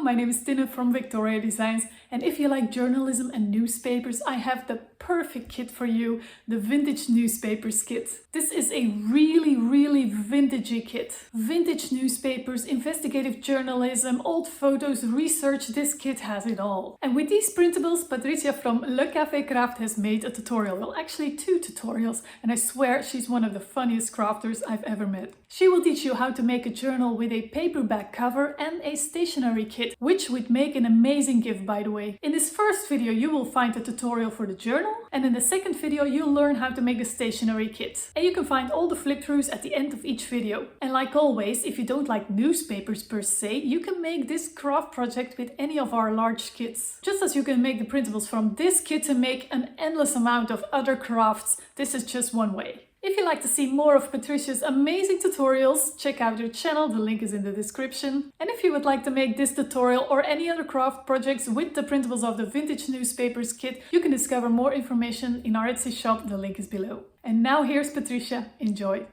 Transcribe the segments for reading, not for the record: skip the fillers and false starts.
my name is Tinne from Victoria Designs, and if you like journalism and newspapers, I have the perfect kit for you, the Vintage Newspapers kit. This is a really vintagey kit. Vintage newspapers, investigative journalism, old photos, research, this kit has it all. And with these printables, Patricia from Café Craft has made a tutorial. Well, actually 2 tutorials, and I swear she's one of the funniest crafters I've ever met. She will teach you how to make a journal with a paperback cover and a stationery kit, which would make an amazing gift, by the way. In this first video you will find a tutorial for the journal, and in the second video you'll learn how to make a stationery kit. And you can find all the flip-throughs at the end of each video. And like always, if you don't like newspapers per se, you can make this craft project with any of our large kits. Just as you can make the printables from this kit to make an endless amount of other crafts, this is just one way. If you'd like to see more of Patricia's amazing tutorials, check out her channel, the link is in the description. And if you would like to make this tutorial or any other craft projects with the printables of the Vintage Newspapers kit, you can discover more information in our Etsy shop, the link is below. And now here's Patricia, enjoy!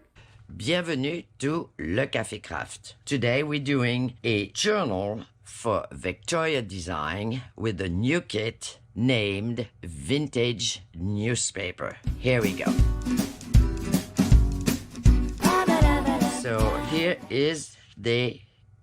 Bienvenue to Le Café Craft. Today we're doing a journal for Victoria Design with a new kit named Vintage Newspaper. Here we go. So here is the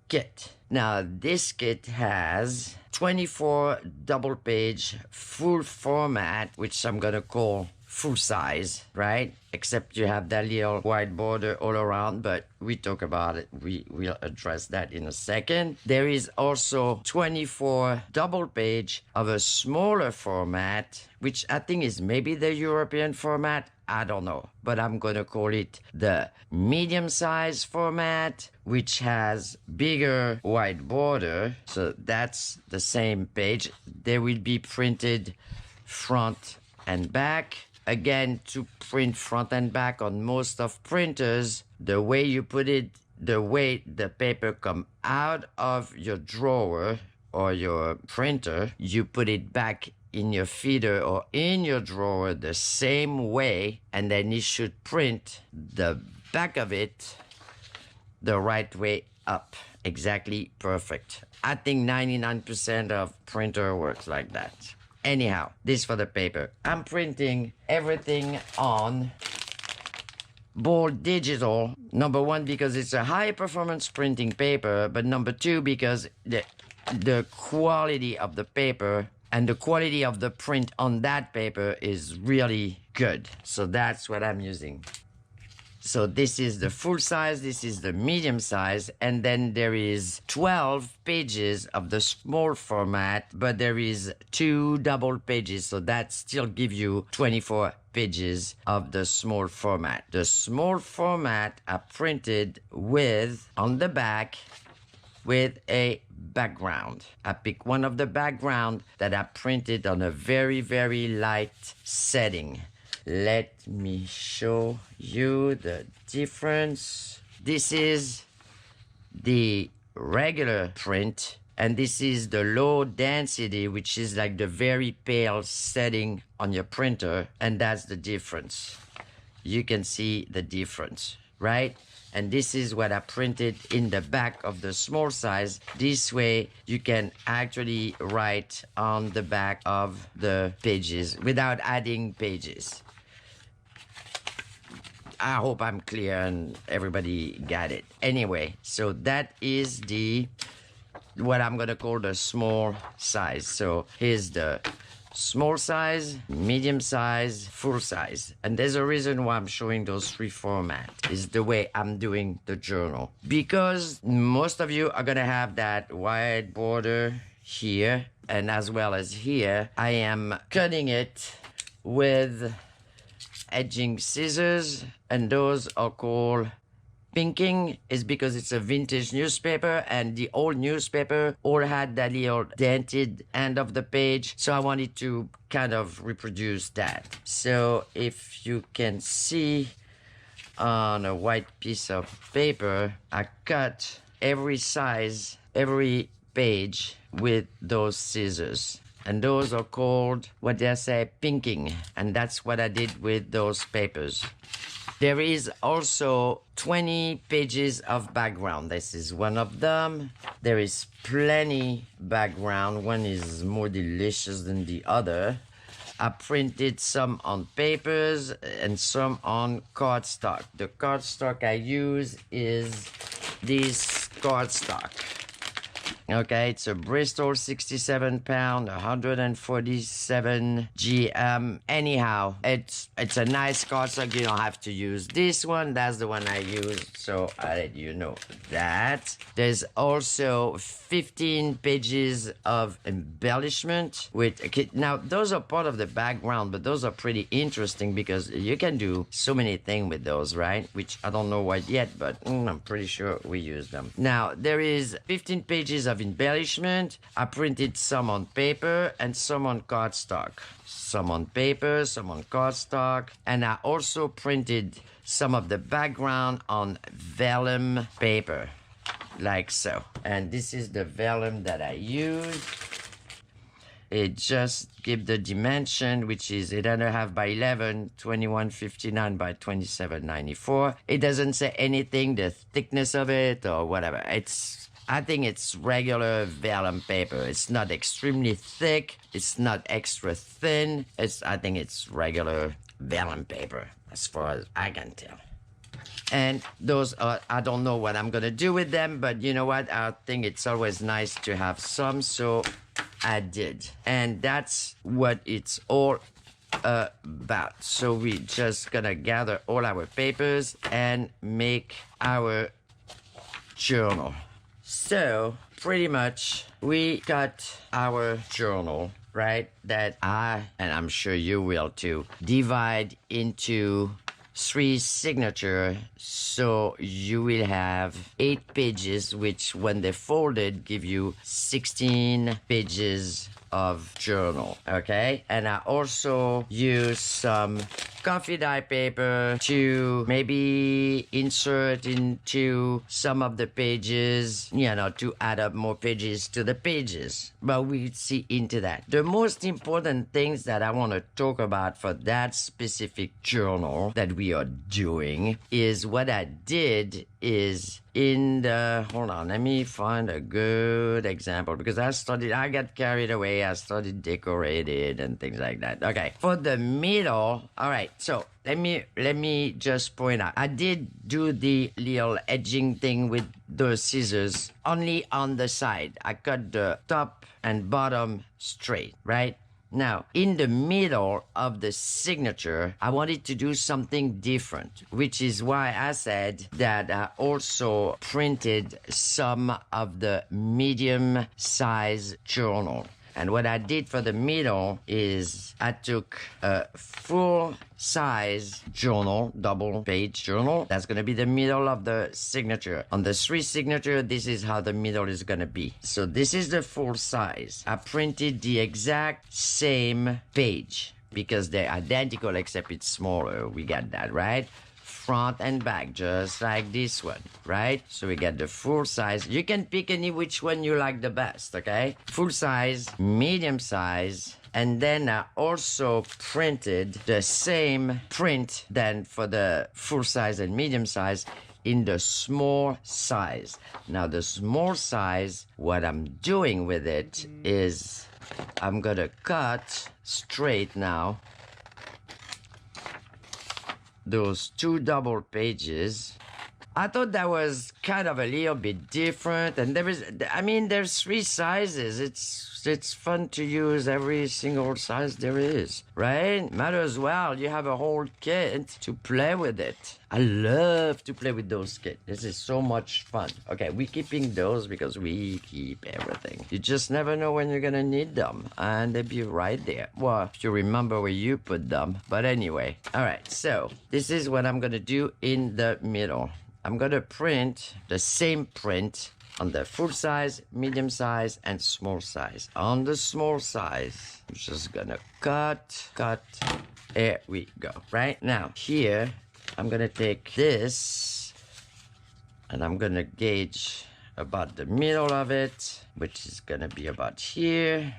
kit. Now this kit has 24 double page full format, which I'm gonna call full size, right? Except you have that little white border all around, but we talk about it. We'll address that in a second. There is also 24 double page of a smaller format, which I think is maybe the European format. I don't know, but I'm gonna call it the medium size format, which has bigger white border. So that's the same page. They will be printed front and back. Again, to print front and back on most of printers, the way you put it, the way the paper come out of your drawer or your printer, you put it back in your feeder or in your drawer the same way, and then you should print the back of it the right way up. Exactly perfect. I think 99% of printer works like that. Anyhow, this for the paper. I'm printing everything on bold digital. Number 1, because it's a high performance printing paper, but number 2, because the quality of the paper and the quality of the print on that paper is really good. So that's what I'm using. So this is the full size, this is the medium size, and then there is 12 pages of the small format, but there is 2 double pages, so that still gives you 24 pages of the small format. The small format are printed with, on the back, with a background. I pick one of the background that I printed on a very light setting. Let me show you the difference. This is the regular print, and this is the low density, which is like the very pale setting on your printer, and that's the difference. You can see the difference, right? And this is what I printed in the back of the small size. This way you can actually write on the back of the pages without adding pages. I hope I'm clear and everybody got it. Anyway, so that is what I'm gonna call the small size. So here's the small size, medium size, full size. And there's a reason why I'm showing those 3 formats. Is the way I'm doing the journal. Because most of you are gonna have that white border here, and as well as here. I am cutting it with edging scissors, and those are called pinking. Is because it's a vintage newspaper, and the old newspaper all had that little dented end of the page, so I wanted to kind of reproduce that. So if you can see on a white piece of paper, I cut every size, every page with those scissors. And those are called, what they say, pinking. And that's what I did with those papers. There is also 20 pages of background. This is one of them. There is plenty background. One is more delicious than the other. I printed some on papers and some on cardstock. The cardstock I use is this cardstock. Okay, it's a Bristol 67 pound, 147 GM. Anyhow, it's a nice cardstock. You don't have to use this one. That's the one I used, so I let you know that. There's also 15 pages of embellishment with, now those are part of the background, but those are pretty interesting because you can do so many things with those, right? Which I don't know what yet, but I'm pretty sure we use them. Now, there is 15 pages of embellishment. I printed some on paper and some on cardstock. Some on paper, some on cardstock. And I also printed some of the background on vellum paper, like so. And this is the vellum that I use. It just gives the dimension, which is 8.5 by 11, 2159 by 2794. It doesn't say anything, the thickness of it or whatever. I think it's regular vellum paper. It's not extremely thick. It's not extra thin. I think it's regular vellum paper, as far as I can tell. And those are, I don't know what I'm going to do with them, but you know what? I think it's always nice to have some, so I did. And that's what it's all about. So we're just going to gather all our papers and make our journal. So, pretty much, we got our journal, right, that and I'm sure you will too, divide into 3 signatures, so you will have 8 pages, which when they're folded, give you 16 pages of journal, okay? And I also use some coffee dye paper to maybe insert into some of the pages, you know, to add up more pages to the pages. But we'll see into that. The most important things that I want to talk about for that specific journal that we are doing is what I did is in the, hold on, let me find a good example because I got carried away. I started decorated and things like that. Okay, for the middle, all right, so let me just point out. I did do the little edging thing with the scissors only on the side. I cut the top and bottom straight, right? Now, in the middle of the signature, I wanted to do something different, which is why I said that I also printed some of the medium size journal. And what I did for the middle is I took a full size journal, double page journal. That's going to be the middle of the signature. On the 3 signature, this is how the middle is going to be. So this is the full size. I printed the exact same page because they're identical except it's smaller. We got that, right? Front and back, just like this one, right? So we get the full size. You can pick any which one you like the best, okay? Full size, medium size, and then I also printed the same print then for the full size and medium size in the small size. Now the small size, what I'm doing with it is I'm gonna cut straight now those 2 double pages. I thought that was kind of a little bit different, and there's 3 sizes. It's fun to use every single size there is, right? Might as well, you have a whole kit to play with it. I love to play with those kits. This is so much fun. Okay, we're keeping those because we keep everything. You just never know when you're gonna need them, and they'll be right there. Well, if you remember where you put them. But anyway, all right, so this is what I'm gonna do in the middle. I'm gonna print the same print on the full size, medium size, and small size. On the small size, I'm just gonna cut. There we go. Right now, here, I'm gonna take this, and I'm gonna gauge about the middle of it, which is gonna be about here.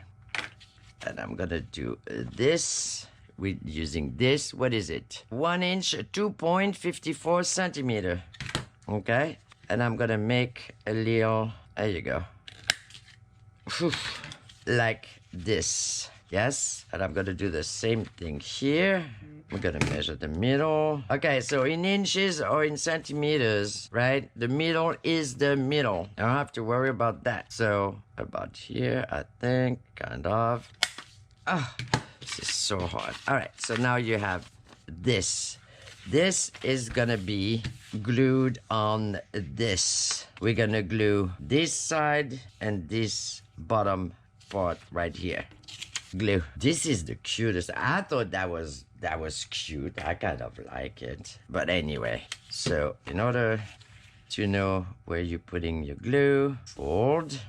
And I'm gonna do this we're using this. What is it? 1 inch, 2.54 centimeter. Okay. And I'm gonna make a little, there you go. Like this. Yes. And I'm gonna do the same thing here. We're gonna measure the middle. Okay, so in inches or in centimeters, right? The middle is the middle. I don't have to worry about that. So about here, I think, kind of. Ah, this is so hard. All right, so now you have this. This is gonna be glued on this. We're gonna glue this side and this bottom part right here. Glue. This is the cutest. I thought that was cute. I kind of like it. But anyway, so in order to know where you're putting your glue, fold.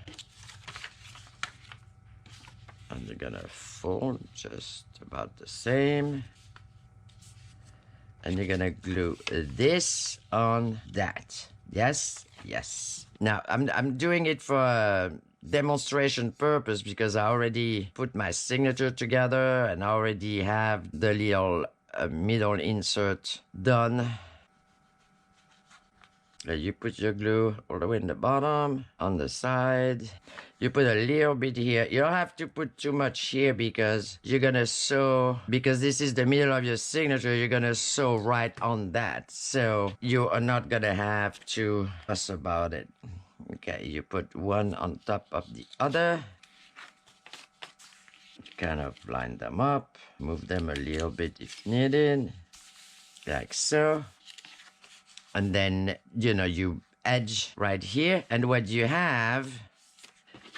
And you're gonna fold just about the same. And you're gonna glue this on that. Yes, yes. Now, I'm doing it for demonstration purpose because I already put my signature together and I already have the little middle insert done. You put your glue all the way in the bottom, on the side. You put a little bit here. You don't have to put too much here because you're gonna sew, because this is the middle of your signature, you're gonna sew right on that. So you are not gonna have to fuss about it. Okay, you put one on top of the other. Kind of line them up. Move them a little bit if needed. Like so. And then, you know, you edge right here. And what you have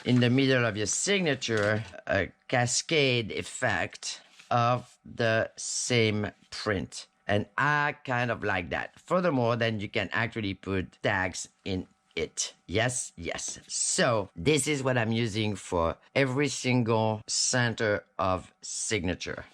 in the middle of your signature, a cascade effect of the same print. And I kind of like that. Furthermore, then you can actually put tags in it. Yes, yes. So this is what I'm using for every single center of signature.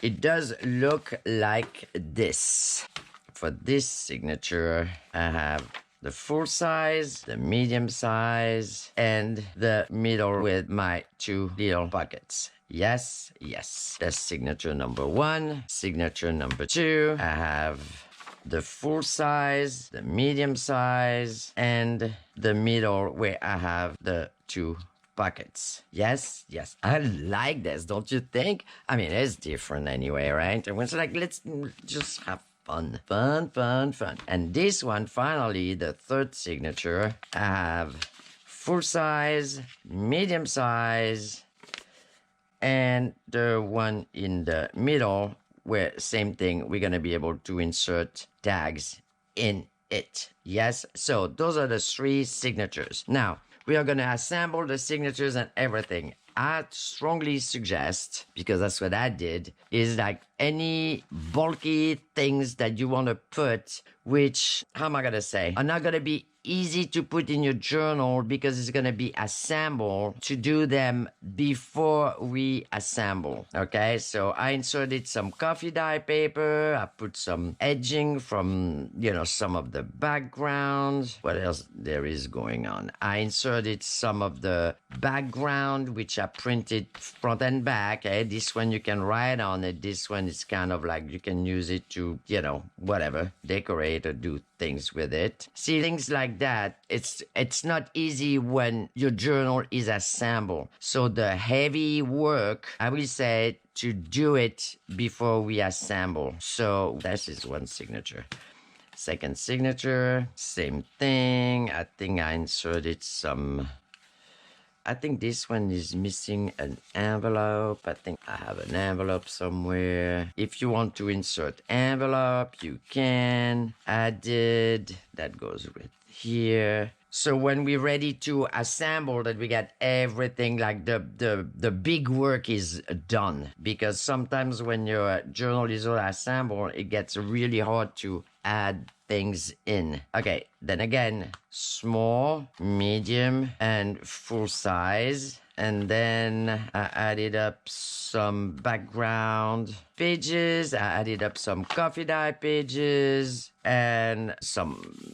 It does look like this. For this signature, I have the full size, the medium size, and the middle with my two little pockets. Yes, yes. That's signature number 1. Signature number 2, I have the full size, the medium size, and the middle where I have the two pockets. Yes, yes. I like this, don't you think? I mean, it's different anyway, right? And it's like, let's just have fun. Fun, fun, fun. And this one, finally, the third signature, I have full size, medium size, and the one in the middle, where same thing, we're going to be able to insert tags in it. Yes, so those are the 3 signatures. Now, we are going to assemble the signatures and everything. I strongly suggest, because that's what I did, is like any bulky things that you want to put, which, how am I going to say, are not going to be easy to put in your journal because it's going to be assembled, to do them before we assemble. Okay, so I inserted some coffee dye paper. I put some edging from, you know, some of the background. What else there is going on? I inserted some of the background, which I printed front and back. Okay, this one you can write on it. This one is kind of like you can use it to, you know, whatever, decorate or do things with it. See, things like that, it's not easy when your journal is assembled. So the heavy work, I will say, to do it before we assemble. So this is one signature. Second signature, same thing. I think I inserted some, I think this one is missing an envelope. I think I have an envelope somewhere. If you want to insert envelope, you can. I did. That goes right here. So when we're ready to assemble, that we get everything, like the big work is done. Because sometimes when your journal is all assembled, it gets really hard to add things in. Okay, then again, small, medium, and full size. And then I added up some background pages. I added up some coffee dye pages and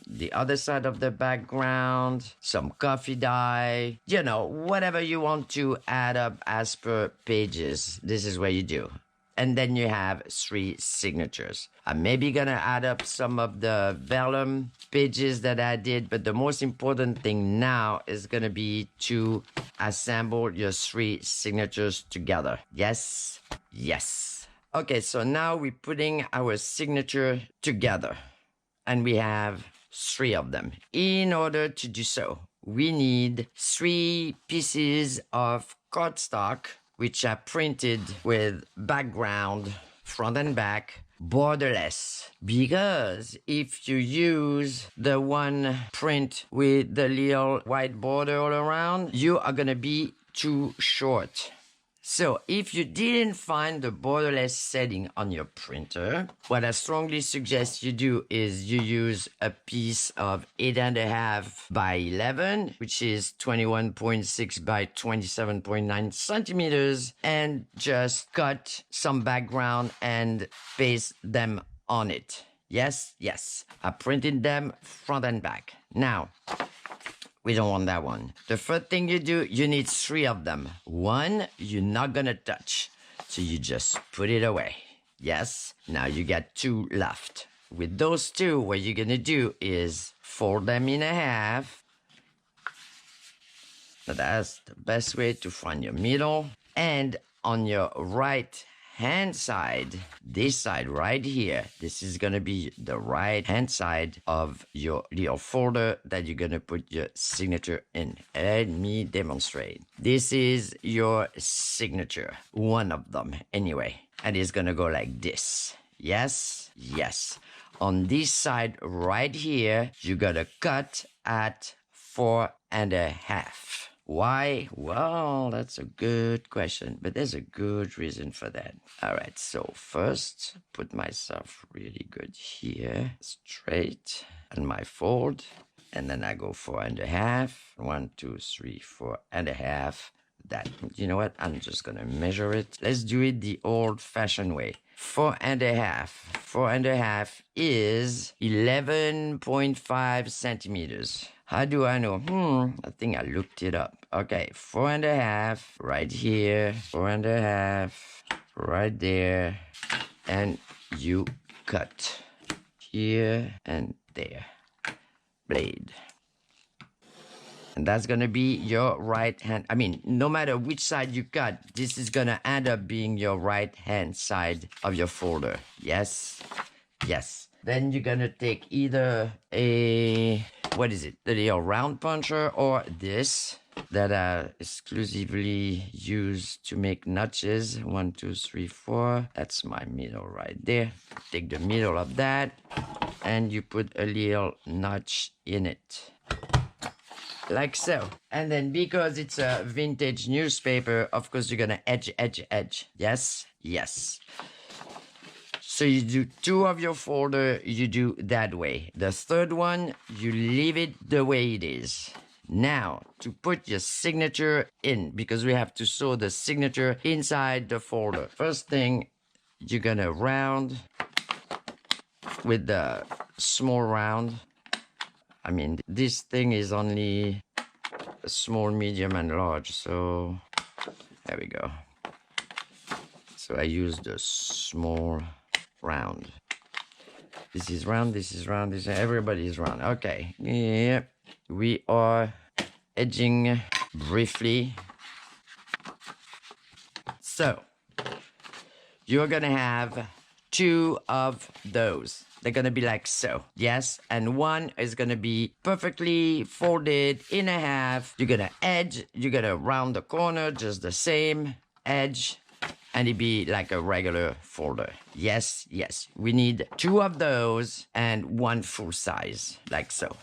the other side of the background, some coffee dye, you know, whatever you want to add up as per pages. This is what you do. and then you have 3 signatures. I'm maybe gonna add up some of the vellum pages that I did, but the most important thing now is gonna be to assemble your 3 signatures together. Yes, yes. Okay, so now we're putting our signature together, and we have 3 of them. In order to do so, we need 3 pieces of cardstock, which are printed with background, front and back, borderless. Because if you use the one print with the little white border all around, you are gonna be too short. So if you didn't find the borderless setting on your printer, what I strongly suggest you do is you use a piece of 8.5 by 11, which is 21.6 by 27.9 centimeters, and just cut some background and paste them on it. Yes, yes. I printed them front and back. Now, we don't want that one. The first thing you do, you need 3 of them. One, you're not gonna touch. So you just put it away. Yes? Now you got 2 left. With those 2, what you're gonna do is fold them in half. That's the best way to find your middle. And on your right hand side, this side right here, this is gonna be the right hand side of your little folder that you're gonna put your signature in. Let me demonstrate. This is your signature, one of them anyway, and it's gonna go like this. Yes, yes. On this side right here, you gotta cut at 4.5. Why? Well, that's a good question, but there's a good reason for that. All right, so first, put myself really good here, straight, and my fold, and then I go 4.5. 1, 2, 3, 4.5. That, you know what? I'm just gonna measure it. Let's do it the old-fashioned way. 4.5. 4.5 is 11.5 centimeters. How do I know? I think I looked it up. Okay, 4.5 right here, 4.5 right there, and you cut here and there. Blade. And that's gonna be your right hand. I mean, no matter which side you cut, this is gonna end up being your right hand side of your folder. Yes? Yes. Then you're gonna take either a, what is it? The little round puncher, or this that I exclusively use to make notches. 1, 2, 3, 4. That's my middle right there. Take the middle of that and you put a little notch in it. Like so. And then because it's a vintage newspaper, of course you're gonna edge, edge, edge. Yes? Yes. So you do 2 of your folder, you do that way. The third one, you leave it the way it is. Now, to put your signature in, because we have to sew the signature inside the folder. First thing, you're gonna round with the small round. I mean, this thing is only a small, medium, and large, so there we go. So I use the small round. This is round, this is round, this is, everybody is round. Okay, yep. We are edging briefly. So, you're gonna have 2 of those. They're gonna be like so, yes? And one is gonna be perfectly folded in half. You're gonna edge, you're gonna round the corner, just the same edge, and it'd be like a regular folder. Yes, yes. We need 2 of those and 1 full size, like so.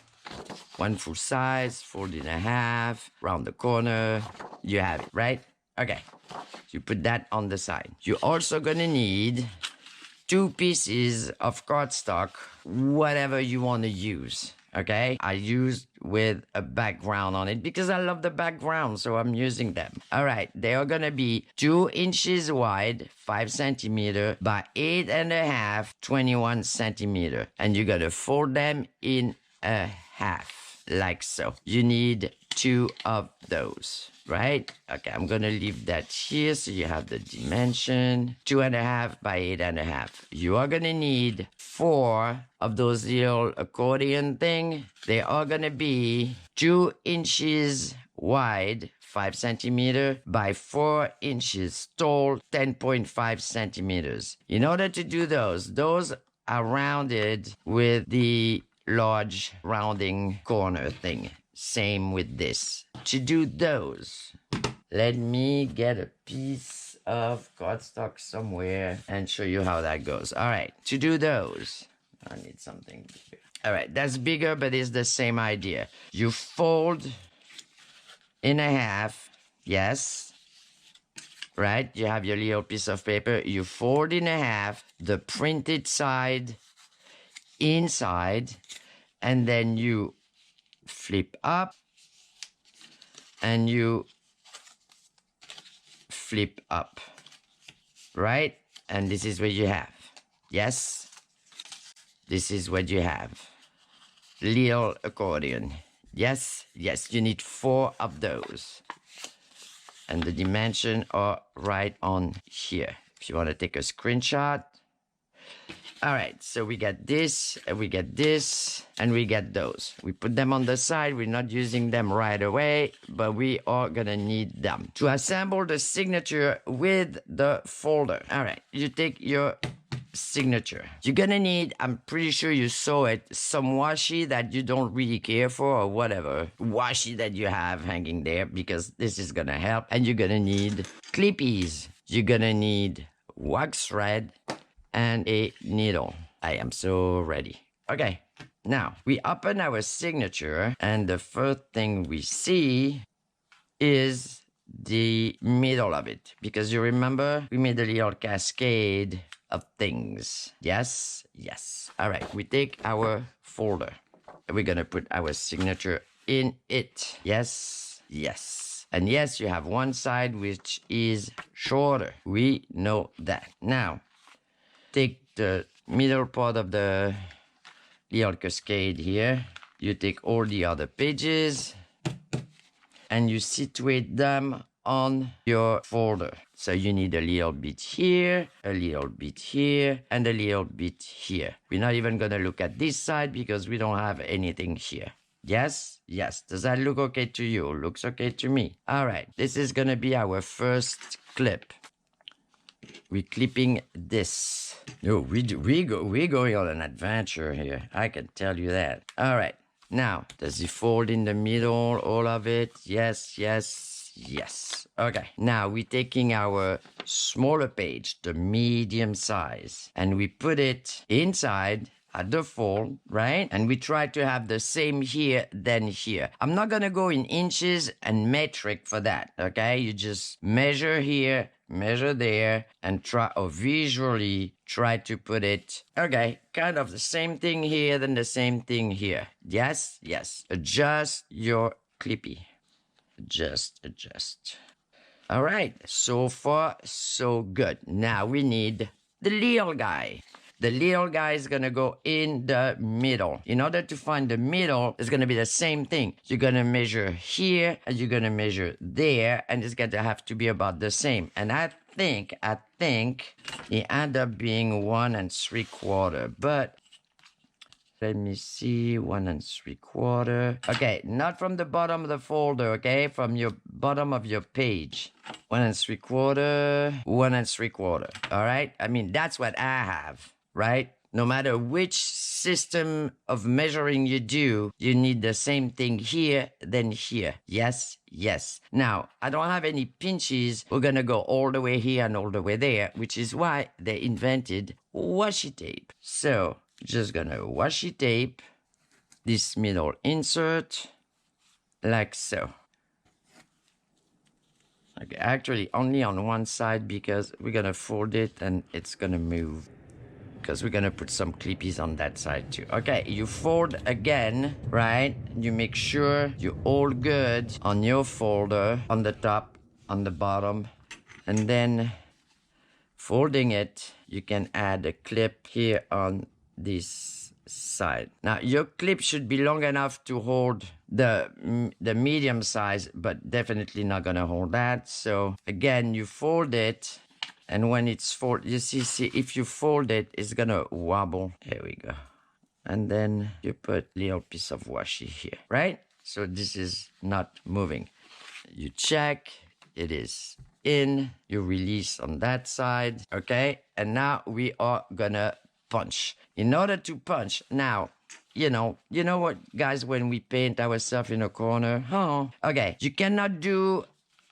1 full size, fold in half, round the corner. You have it, right? Okay. You put that on the side. You're also gonna need 2 pieces of cardstock, whatever you want to use. Okay, I used with a background on it because I love the background, so I'm using them. All right, they are gonna be 2 inches wide, 5 centimeter by 8.5, 21 centimeter, and you're gonna fold them in half, like so. You need 2 of those, right? Okay, I'm gonna leave that here so you have the dimension. 2.5 by 8.5. You are gonna need 4 of those little accordion thing. They are gonna be 2 inches wide, 5 centimeter, by 4 inches tall, 10.5 centimeters. In order to do those are rounded with the large rounding corner thing. Same with this. To do those, let me get a piece of cardstock somewhere and show you how that goes. All right, to do those, I need something bigger. All right, that's bigger, but it's the same idea. You fold in a half, yes, right? You have your little piece of paper. You fold in a half, the printed side inside, and then you flip up and you flip up, right? And this is what you have. Yes, this is what you have. Little accordion. Yes, yes, you need 4 of those. And the dimension are right on here. If you want to take a screenshot. All right, so we get this, and we get this, and we get those. We put them on the side. We're not using them right away, but we are gonna need them to assemble the signature with the folder. All right, you take your signature. You're gonna need, I'm pretty sure you saw it, some washi that you don't really care for or whatever. Washi that you have hanging there because this is gonna help. And you're gonna need clippies. You're gonna need wax thread and a needle. I am so ready. Okay, now we open our signature and the first thing we see is the middle of it. Because you remember, we made a little cascade of things. Yes, yes. All right, we take our folder and we're gonna put our signature in it. Yes, yes. And yes, you have one side which is shorter. We know that. Now, take the middle part of the little cascade here. You take all the other pages and you situate them on your folder. So you need a little bit here, a little bit here, and a little bit here. We're not even gonna look at this side because we don't have anything here. Yes? Yes. Does that look okay to you? Looks okay to me. All right. This is gonna be our first clip. We're clipping this. No, we're going on an adventure here. I can tell you that. All right. Now, does it fold in the middle, all of it? Yes, yes, yes. Okay. Now, we're taking our smaller page, the medium size, and we put it inside at the fold, right? And we try to have the same here than here. I'm not gonna go in inches and metric for that, okay? You just measure here, measure there, and try, or visually try to put it, okay, kind of the same thing here than the same thing here. Yes, yes. Adjust your clippy. Adjust. All right, so far, so good. Now we need the little guy. The little guy is gonna go in the middle. In order to find the middle, it's gonna be the same thing. You're gonna measure here, and you're gonna measure there, and it's gonna have to be about the same. And I think it ended up being 1 3/4, but let me see, 1 3/4. Okay, not from the bottom of the folder, okay? From your bottom of your page. 1 3/4, 1 3/4. All right? I mean, that's what I have. Right? No matter which system of measuring you do, you need the same thing here than here. Yes, yes. Now, I don't have any pinches. We're gonna go all the way here and all the way there, which is why they invented washi tape. So, just gonna washi tape this middle insert like so. Okay, actually only on one side because we're gonna fold it and it's gonna move. Because we're gonna put some clippies on that side too. Okay, you fold again, right? You make sure you're all good on your folder, on the top, on the bottom, and then folding it, you can add a clip here on this side. Now, your clip should be long enough to hold the medium size, but definitely not gonna hold that. So again, you fold it, and when it's folded, you see, if you fold it, it's gonna wobble. There we go. And then you put a little piece of washi here, right? So this is not moving. You check, it is in, you release on that side, okay? And now we are gonna punch. In order to punch, now, you know what, guys, when we paint ourselves in a corner, okay, you cannot do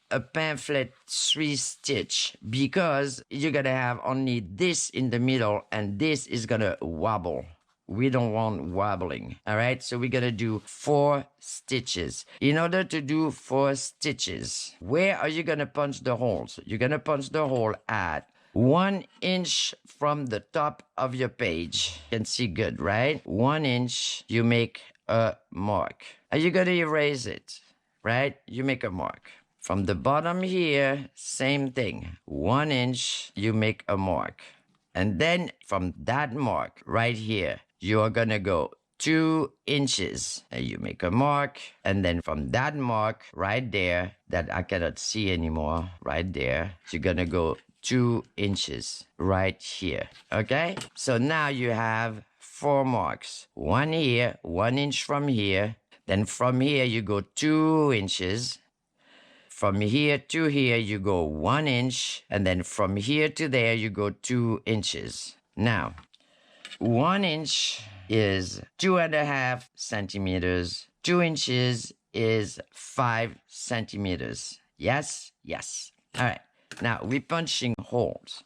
a pamphlet 3-stitch because you're gonna have only this in the middle and this is gonna wobble. We don't want wobbling, all right? So we're gonna do 4 stitches. In order to do 4 stitches, where are you gonna punch the holes? You're gonna punch the hole at 1 inch from the top of your page. You can see good, right? 1 inch, you make a mark. Are you gonna erase it, right? You make a mark. From the bottom here, same thing. 1 inch, you make a mark. And then from that mark right here, you are gonna go 2 inches and you make a mark. And then from that mark right there that I cannot see anymore, right there, you're gonna go 2 inches right here. Okay? So now you have 4 marks. 1 here, 1 inch from here. Then from here you go 2 inches. From here to here you go 1 inch. And then from here to there you go 2 inches. Now, 1 inch is 2.5 centimeters. 2 inches is 5 centimeters. Yes? Yes. All right. Now, we're punching holes.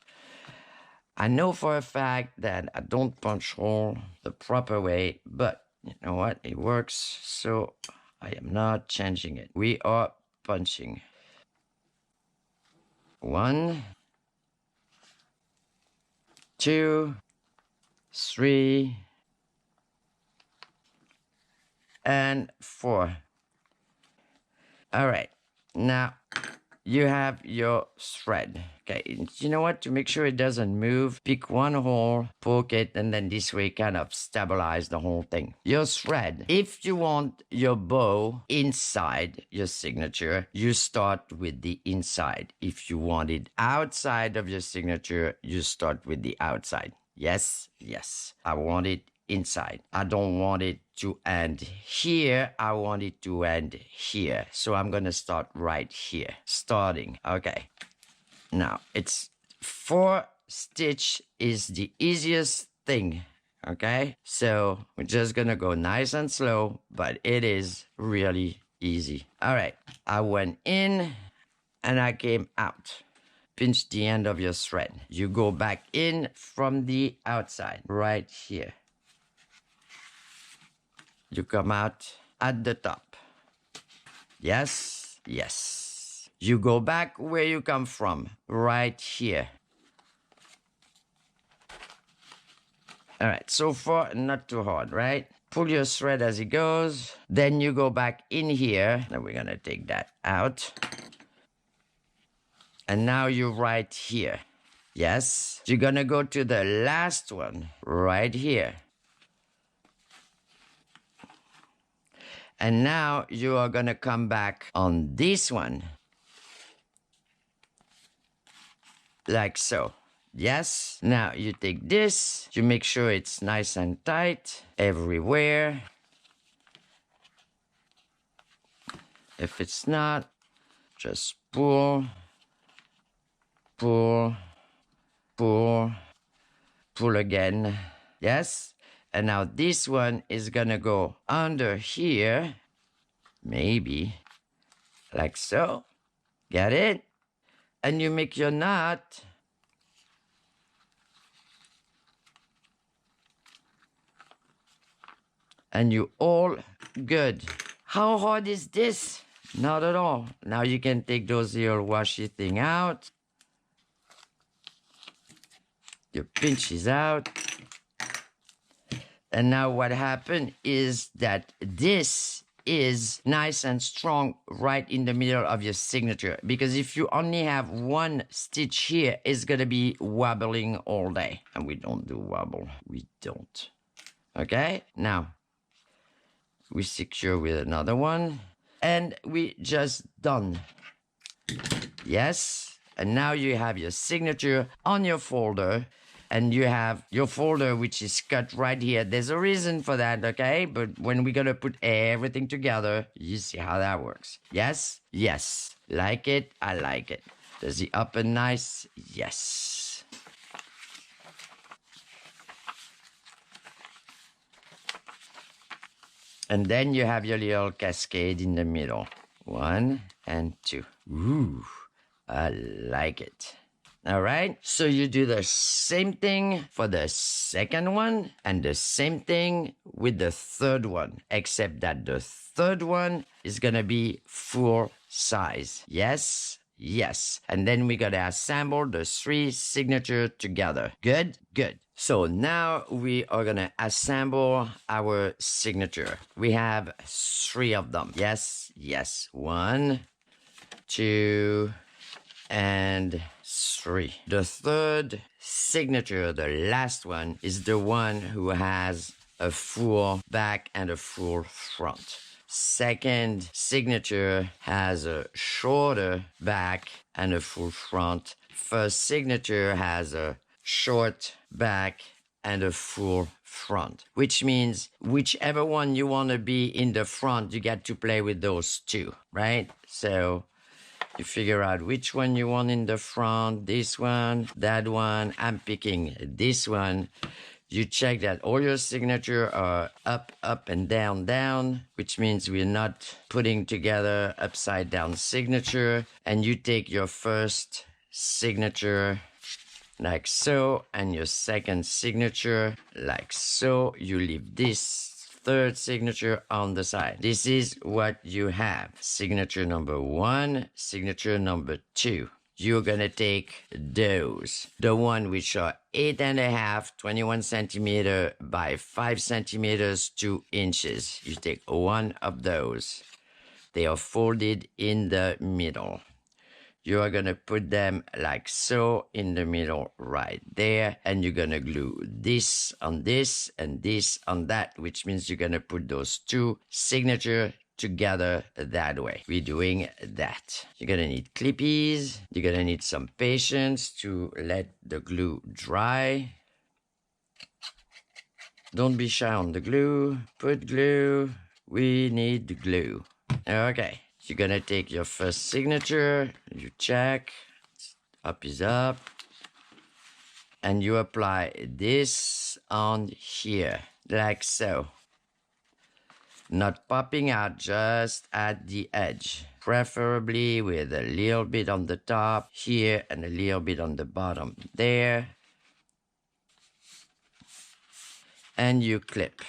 I know for a fact that I don't punch hole the proper way, but you know what? It works, so I am not changing it. We are punching. 1, 2, 3, and 4. All right. Now, you have your thread. Okay, you know what? To make sure it doesn't move, pick one hole, poke it, and then this way kind of stabilize the whole thing. Your thread. If you want your bow inside your signature, you start with the inside. If you want it outside of your signature, you start with the outside. Yes, yes. I want it inside. I don't want it to end here. I want it to end here. So I'm going to start right here. Starting. Okay. Now, it's 4 stitch is the easiest thing. Okay. So we're just going to go nice and slow, but it is really easy. All right. I went in and I came out. Pinch the end of your thread. You go back in from the outside right here. You come out at the top. Yes, yes. You go back where you come from, right here. All right, so far, not too hard, right? Pull your thread as it goes. Then you go back in here. Now we're going to take that out. And now you're right here. Yes. You're going to go to the last one, right here. And now you are going to come back on this one. Like so. Yes. Now you take this. You make sure it's nice and tight everywhere. If it's not, just pull, pull, pull, pull again. Yes. And now this one is gonna go under here, maybe, like so. Get it? And you make your knot. And you all good. How hard is this? Not at all. Now you can take those little washi thing out. Your pinch is out. And now what happened is that this is nice and strong right in the middle of your signature. Because if you only have one stitch here, it's going to be wobbling all day. And we don't do wobble. We don't. Okay, now we secure with another one and we just done. Yes, and now you have your signature on your folder, and you have your folder which is cut right here. There's a reason for that, okay? But when we're gonna put everything together, you see how that works. Yes, yes, like it, I like it. Does it open nice? Yes. And then you have your little cascade in the middle. 1 and 2. Ooh, I like it. All right, so you do the same thing for the second one and the same thing with the third one, except that the third one is gonna be full size. Yes, yes. And then we gotta assemble the 3 signatures together. Good, good. So now we are gonna assemble our signature. We have 3 of them. Yes, yes. 1, 2, and 3. The third signature, the last one, is the one who has a full back and a full front. Second signature has a shorter back and a full front. First signature has a short back and a full front, which means whichever one you want to be in the front, you get to play with those 2, right? So you figure out which one you want in the front, this one, that one. I'm picking this one. You check that all your signature are up, up, and down, down, which means we're not putting together upside down signature. And you take your first signature like so, and your second signature like so. You leave this third signature on the side. This is what you have. Signature number 1, signature number 2. You're gonna take those. The one which are 8.5, 21 centimeter by 5 centimeters, 2 inches. You take one of those. They are folded in the middle. You are gonna put them like so in the middle right there, and you're gonna glue this on this and this on that, which means you're gonna put those 2 signatures together that way. We're doing that. You're gonna need clippies. You're gonna need some patience to let the glue dry. Don't be shy on the glue. Put glue. We need the glue. Okay. You're gonna take your first signature, you check, up is up, and you apply this on here, like so. Not popping out, just at the edge, preferably with a little bit on the top here and a little bit on the bottom there. And you clip.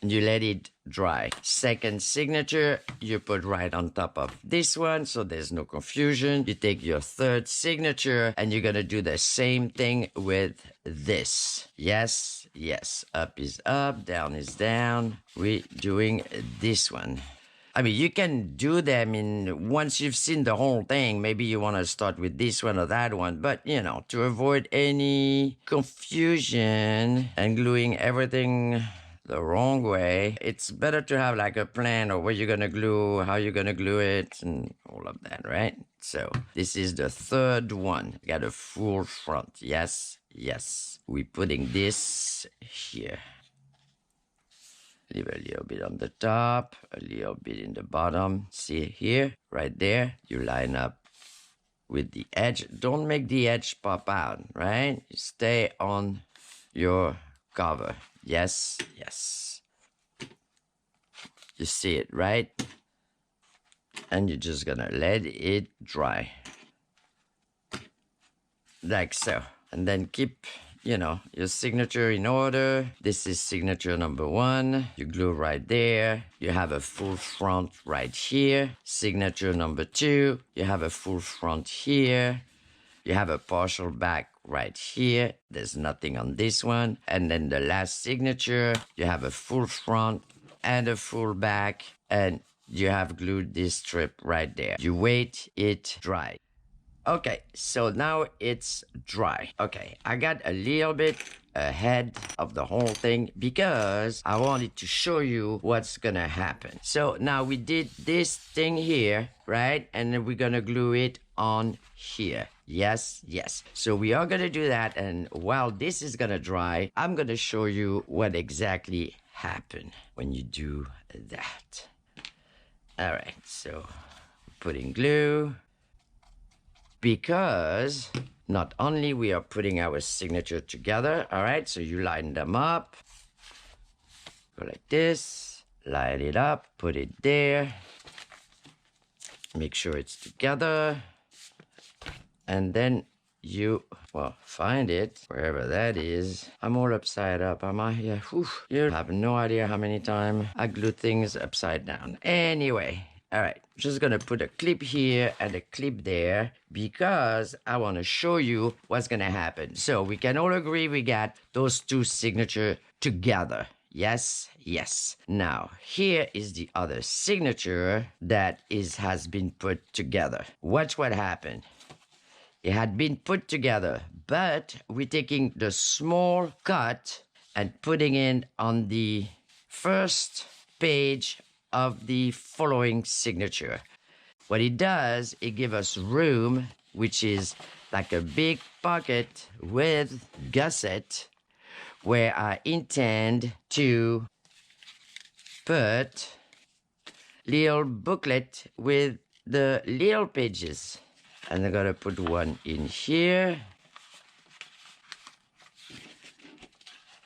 And you let it dry. Second signature, you put right on top of this one, so there's no confusion. You take your third signature, and you're gonna do the same thing with this. Yes, yes. Up is up, down is down. We're doing this one. I mean, you can do them once you've seen the whole thing. Maybe you want to start with this one or that one. But, to avoid any confusion and gluing everything the wrong way, it's better to have like a plan of where you're gonna glue, how you're gonna glue it, and all of that, right? So this is the third one. Got a full front. Yes, yes. We're putting this here. Leave a little bit on the top, a little bit in the bottom. See here, right there, you line up with the edge. Don't make the edge pop out, right? You stay on your cover. Yes, yes. You see it, right? And you're just gonna let it dry. Like so. And then keep, your signature in order. This is signature number 1. You glue right there. You have a full front right here. Signature number 2. You have a full front here. You have a partial back right here. There's nothing on this one. And then the last signature, you have a full front and a full back, and you have glued this strip right there. You wait it dry. Okay, so now it's dry. Okay, I got a little bit ahead of the whole thing because I wanted to show you what's gonna happen. So now we did this thing here, right? And then we're gonna glue it on here. Yes, yes. So we are gonna do that, and while this is gonna dry, I'm gonna show you what exactly happened when you do that. All right, so putting glue, because not only we are putting our signature together, all right, so you line them up, go like this, line it up, put it there, make sure it's together, and then you, well, find it wherever that is. I'm all upside up, am I? Yeah, whew. You have no idea how many times I glue things upside down. Anyway, all right, just gonna put a clip here and a clip there because I want to show you what's gonna happen. So we can all agree we got those two signatures together. Yes, yes. Now, here is the other signature that has been put together. Watch what happened. It had been put together, but we're taking the small cut and putting it on the first page of the following signature. What it does, it gives us room, which is like a big pocket with gusset, where I intend to put little booklet with the little pages. And I'm gonna put one in here,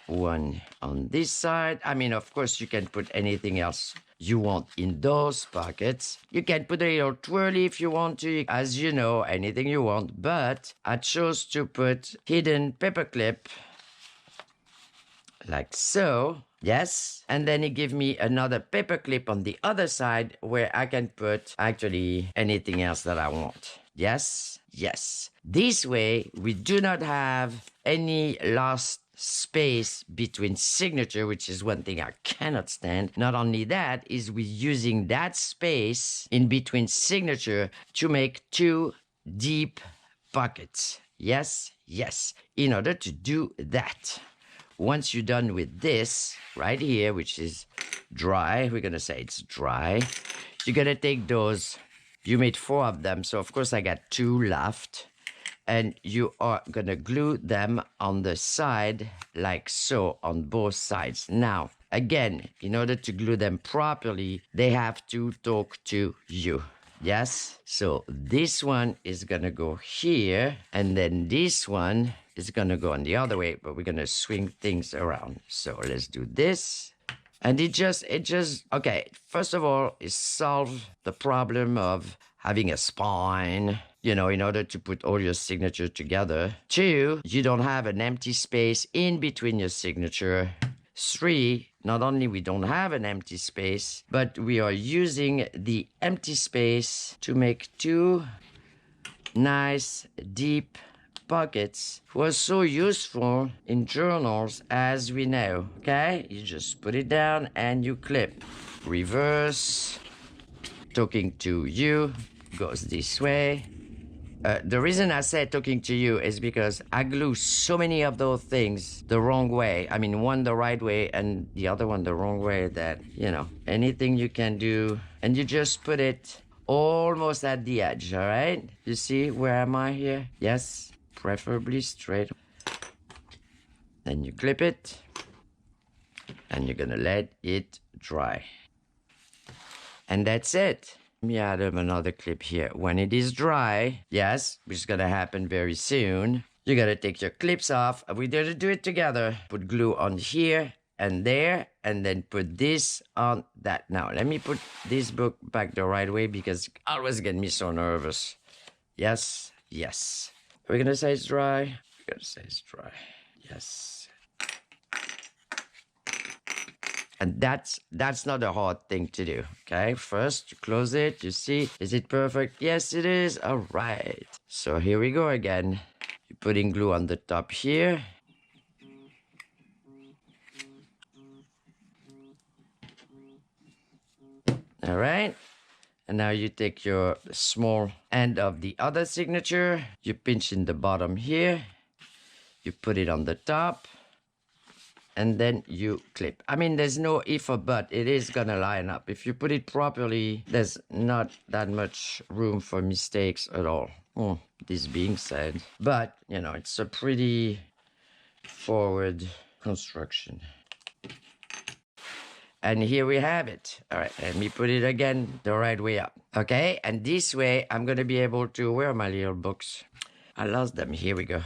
one on this side. I mean, of course, you can put anything else you want in those pockets. You can put a little twirly if you want to, as you know, anything you want. But I chose to put hidden paperclip, like so. Yes, and then it gives me another paperclip on the other side where I can put actually anything else that I want. Yes, yes. This way, we do not have any lost space between signature, which is one thing I cannot stand. Not only that, is we're using that space in between signature to make two deep pockets. Yes, yes. In order to do that, once you're done with this right here, which is dry, we're gonna say it's dry, you're gonna take those. You made 4 of them, so of course I got 2 left. And you are gonna glue them on the side like so, on both sides. Now, again, in order to glue them properly, they have to talk to you. Yes? So this one is gonna go here, and then this one is gonna go on the other way, but we're gonna swing things around. So let's do this. And it just, okay, first of all, it solves the problem of having a spine, you know, in order to put all your signature together. 2, you don't have an empty space in between your signature. 3, not only we don't have an empty space, but we are using the empty space to make 2 nice, deep pockets was so useful in journals, as we know. Okay, you just put it down and you clip. Reverse, talking to you, goes this way. The reason I said talking to you is because I glue so many of those things the wrong way. I mean, one the right way and the other one the wrong way, that, you know, anything you can do, and you just put it almost at the edge, all right? You see, where am I here? Yes. Preferably straight. Then you clip it and you're gonna let it dry. And that's it. Let me add another clip here. When it is dry, yes, which is gonna happen very soon, you gotta take your clips off. We're gonna do it together. Put glue on here and there, and then put this on that. Now, let me put this book back the right way because it always get me so nervous. Yes, yes. We're gonna say it's dry. We're gonna say it's dry. Yes. And that's not a hard thing to do. Okay, first you close it. You see, is it perfect? Yes, it is. All right. So here we go again. You're putting glue on the top here. All right. And now you take your small end of the other signature, you pinch in the bottom here, you put it on the top, and then you clip. I mean, there's no if or but, it is gonna line up. If you put it properly, there's not that much room for mistakes at all. This being said, but you know, it's a pretty forward construction. And here we have it. All right, let me put it again the right way up. Okay, and this way I'm gonna be able to, where are my little books? I lost them, here we go.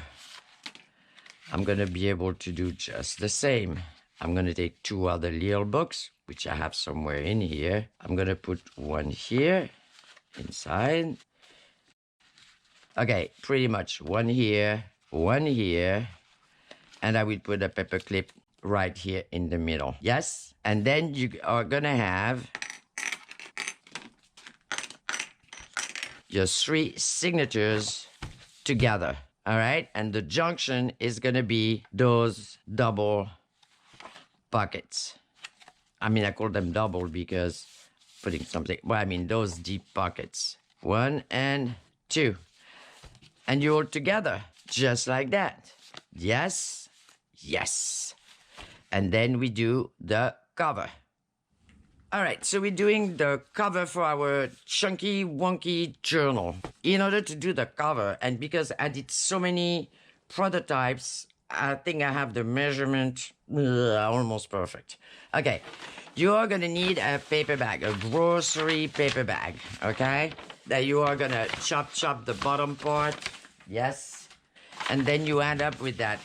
I'm gonna be able to do just the same. I'm gonna take two other little books, which I have somewhere in here. I'm gonna put one here, inside. Okay, pretty much one here, and I will put a paper clip right here in the middle. Yes? And then you are gonna have your three signatures together. All right? And the junction is gonna be those double pockets. I mean, I call them double because putting something, well, I mean, those deep pockets. 1 and 2. And you're all together, just like that. Yes? Yes. And then we do the cover. All right, so we're doing the cover for our chunky, wonky journal. In order to do the cover, and because I did so many prototypes, I think I have the measurement almost perfect. Okay, you are gonna need a paper bag, a grocery paper bag, okay? That you are gonna chop the bottom part, yes? And then you end up with that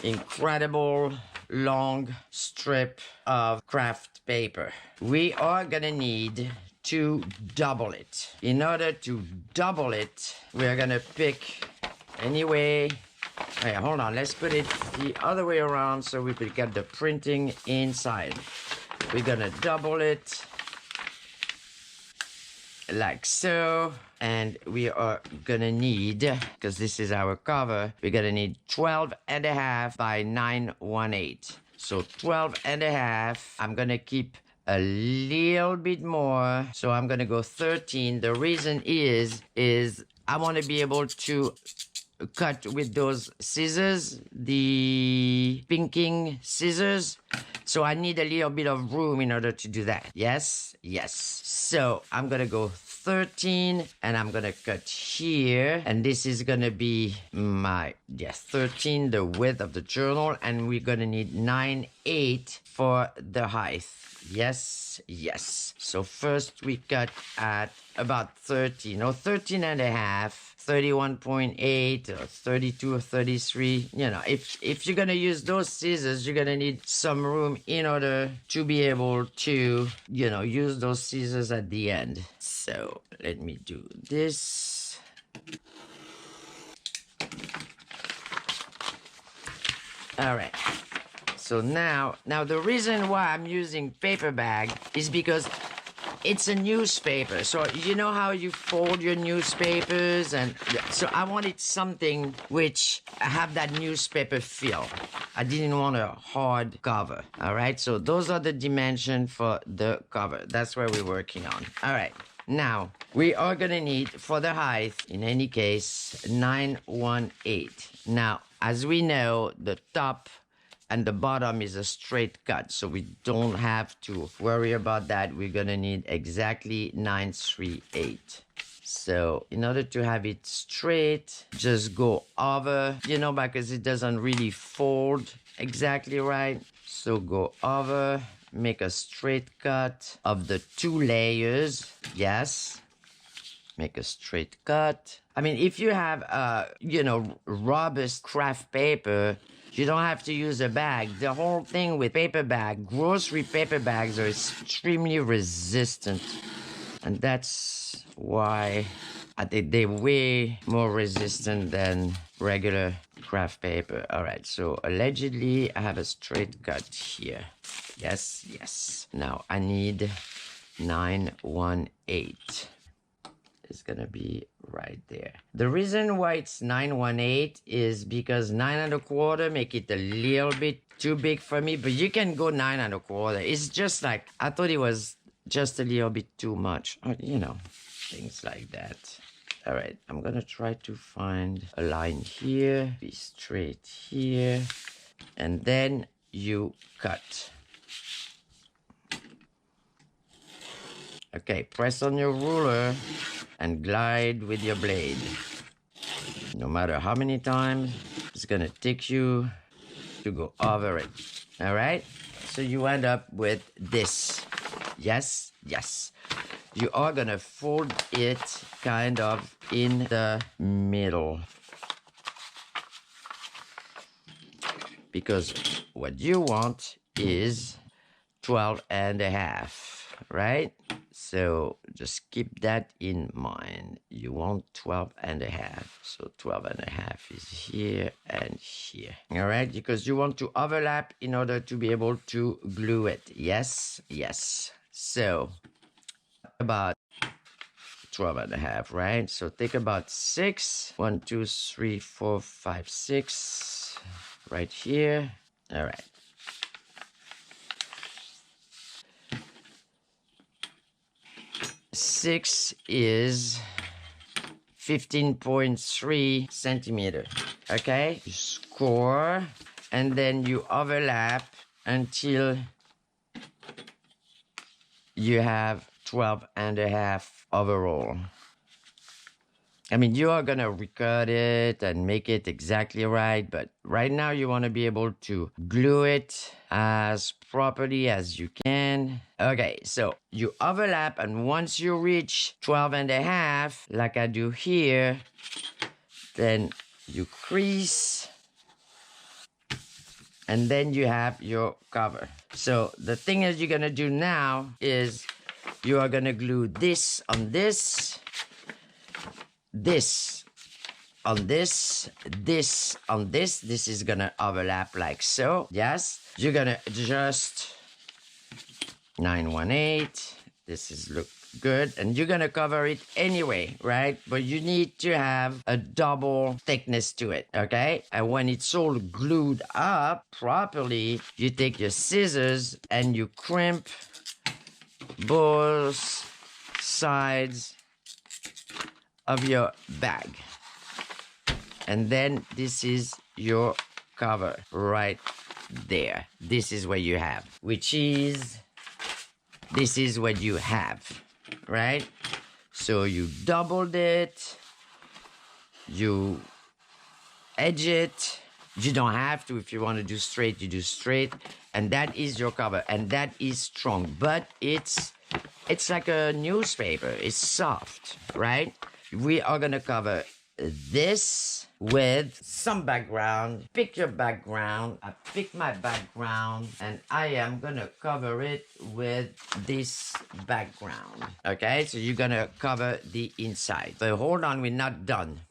incredible long strip of craft paper. We are gonna need to double it. In order to double it, we're gonna pick anyway. Hey, hold on, let's put it the other way around so we could get the printing inside. We're gonna double it like so, and we are gonna need, because this is our cover, we're gonna need 12.5 by 918. So 12.5, I'm gonna keep a little bit more, so I'm gonna go 13. The reason is I want to be able to cut with those scissors, the pinking scissors. So I need a little bit of room in order to do that. Yes? Yes. So I'm gonna go 13 and I'm gonna cut here. And this is gonna be my, 13, the width of the journal. And we're gonna need 9/8 for the height. Yes, yes. So first we cut at about 13 or 13.5. 31.8 or 32 or 33. You know, if you're gonna use those scissors, you're gonna need some room in order to be able to, you know, use those scissors at the end. So let me do this. All right. So now the reason why I'm using paper bag is because it's a newspaper. So you know how you fold your newspapers, and so I wanted something which have that newspaper feel. I didn't want a hard cover. All right, so those are the dimensions for the cover. That's what we're working on. All right, now we are gonna need for the height, in any case, 9/18. Now, as we know, the top and the bottom is a straight cut, so we don't have to worry about that. We're gonna need exactly 9/3/8. So in order to have it straight, just go over, you know, because it doesn't really fold exactly right. So go over, make a straight cut of the 2 layers. Yes, make a straight cut. I mean, if you have, you know, robust craft paper, you don't have to use a bag. The whole thing with paper bag, grocery paper bags are extremely resistant. And that's why I think they're way more resistant than regular craft paper. All right, so allegedly I have a straight cut here. Yes, yes. Now I need 9/18. It's gonna be right there. The reason why it's 9/18 is because 9¼ make it a little bit too big for me, but you can go 9¼ It's just like, I thought it was just a little bit too much, or, you know, things like that. All right, I'm gonna try to find a line here, be straight here, and then you cut. Okay, press on your ruler and glide with your blade. No matter how many times, it's gonna take you to go over it. All right, so you end up with this. Yes, yes. You are gonna fold it kind of in the middle, because what you want is 12.5, right? So just keep that in mind. You want 12.5. So 12.5 is here and here. All right, because you want to overlap in order to be able to glue it. Yes, yes. So about 12.5, right? So take about 6. 1, 2, 3, 4, 5, 6 right here. All right. Six is 15.3 centimeter. Okay, you score and then you overlap until you have 12.5 overall. I mean, you are gonna recut it and make it exactly right, but right now you want to be able to glue it as properly as you can. Okay, so you overlap, and once you reach 12.5, like I do here, then you crease, and then you have your cover. So the thing that you're gonna do now is you are gonna glue this on this, this on this, this on this. This is gonna overlap like so. Yes, you're gonna adjust 918. This is look good, and you're gonna cover it anyway, right? But you need to have a double thickness to it, okay? And when it's all glued up properly, you take your scissors and you crimp both sides of your bag, and then this is your cover right there. This is what you have, which is, this is what you have, right? So you doubled it, you edge it. You don't have to. If you want to do straight, you do straight, and that is your cover, and that is strong, but it's like a newspaper. It's soft, right? We are gonna cover this with some background. Pick your background. I pick my background, and I am gonna cover it with this background. Okay, so you're gonna cover the inside. But hold on, we're not done.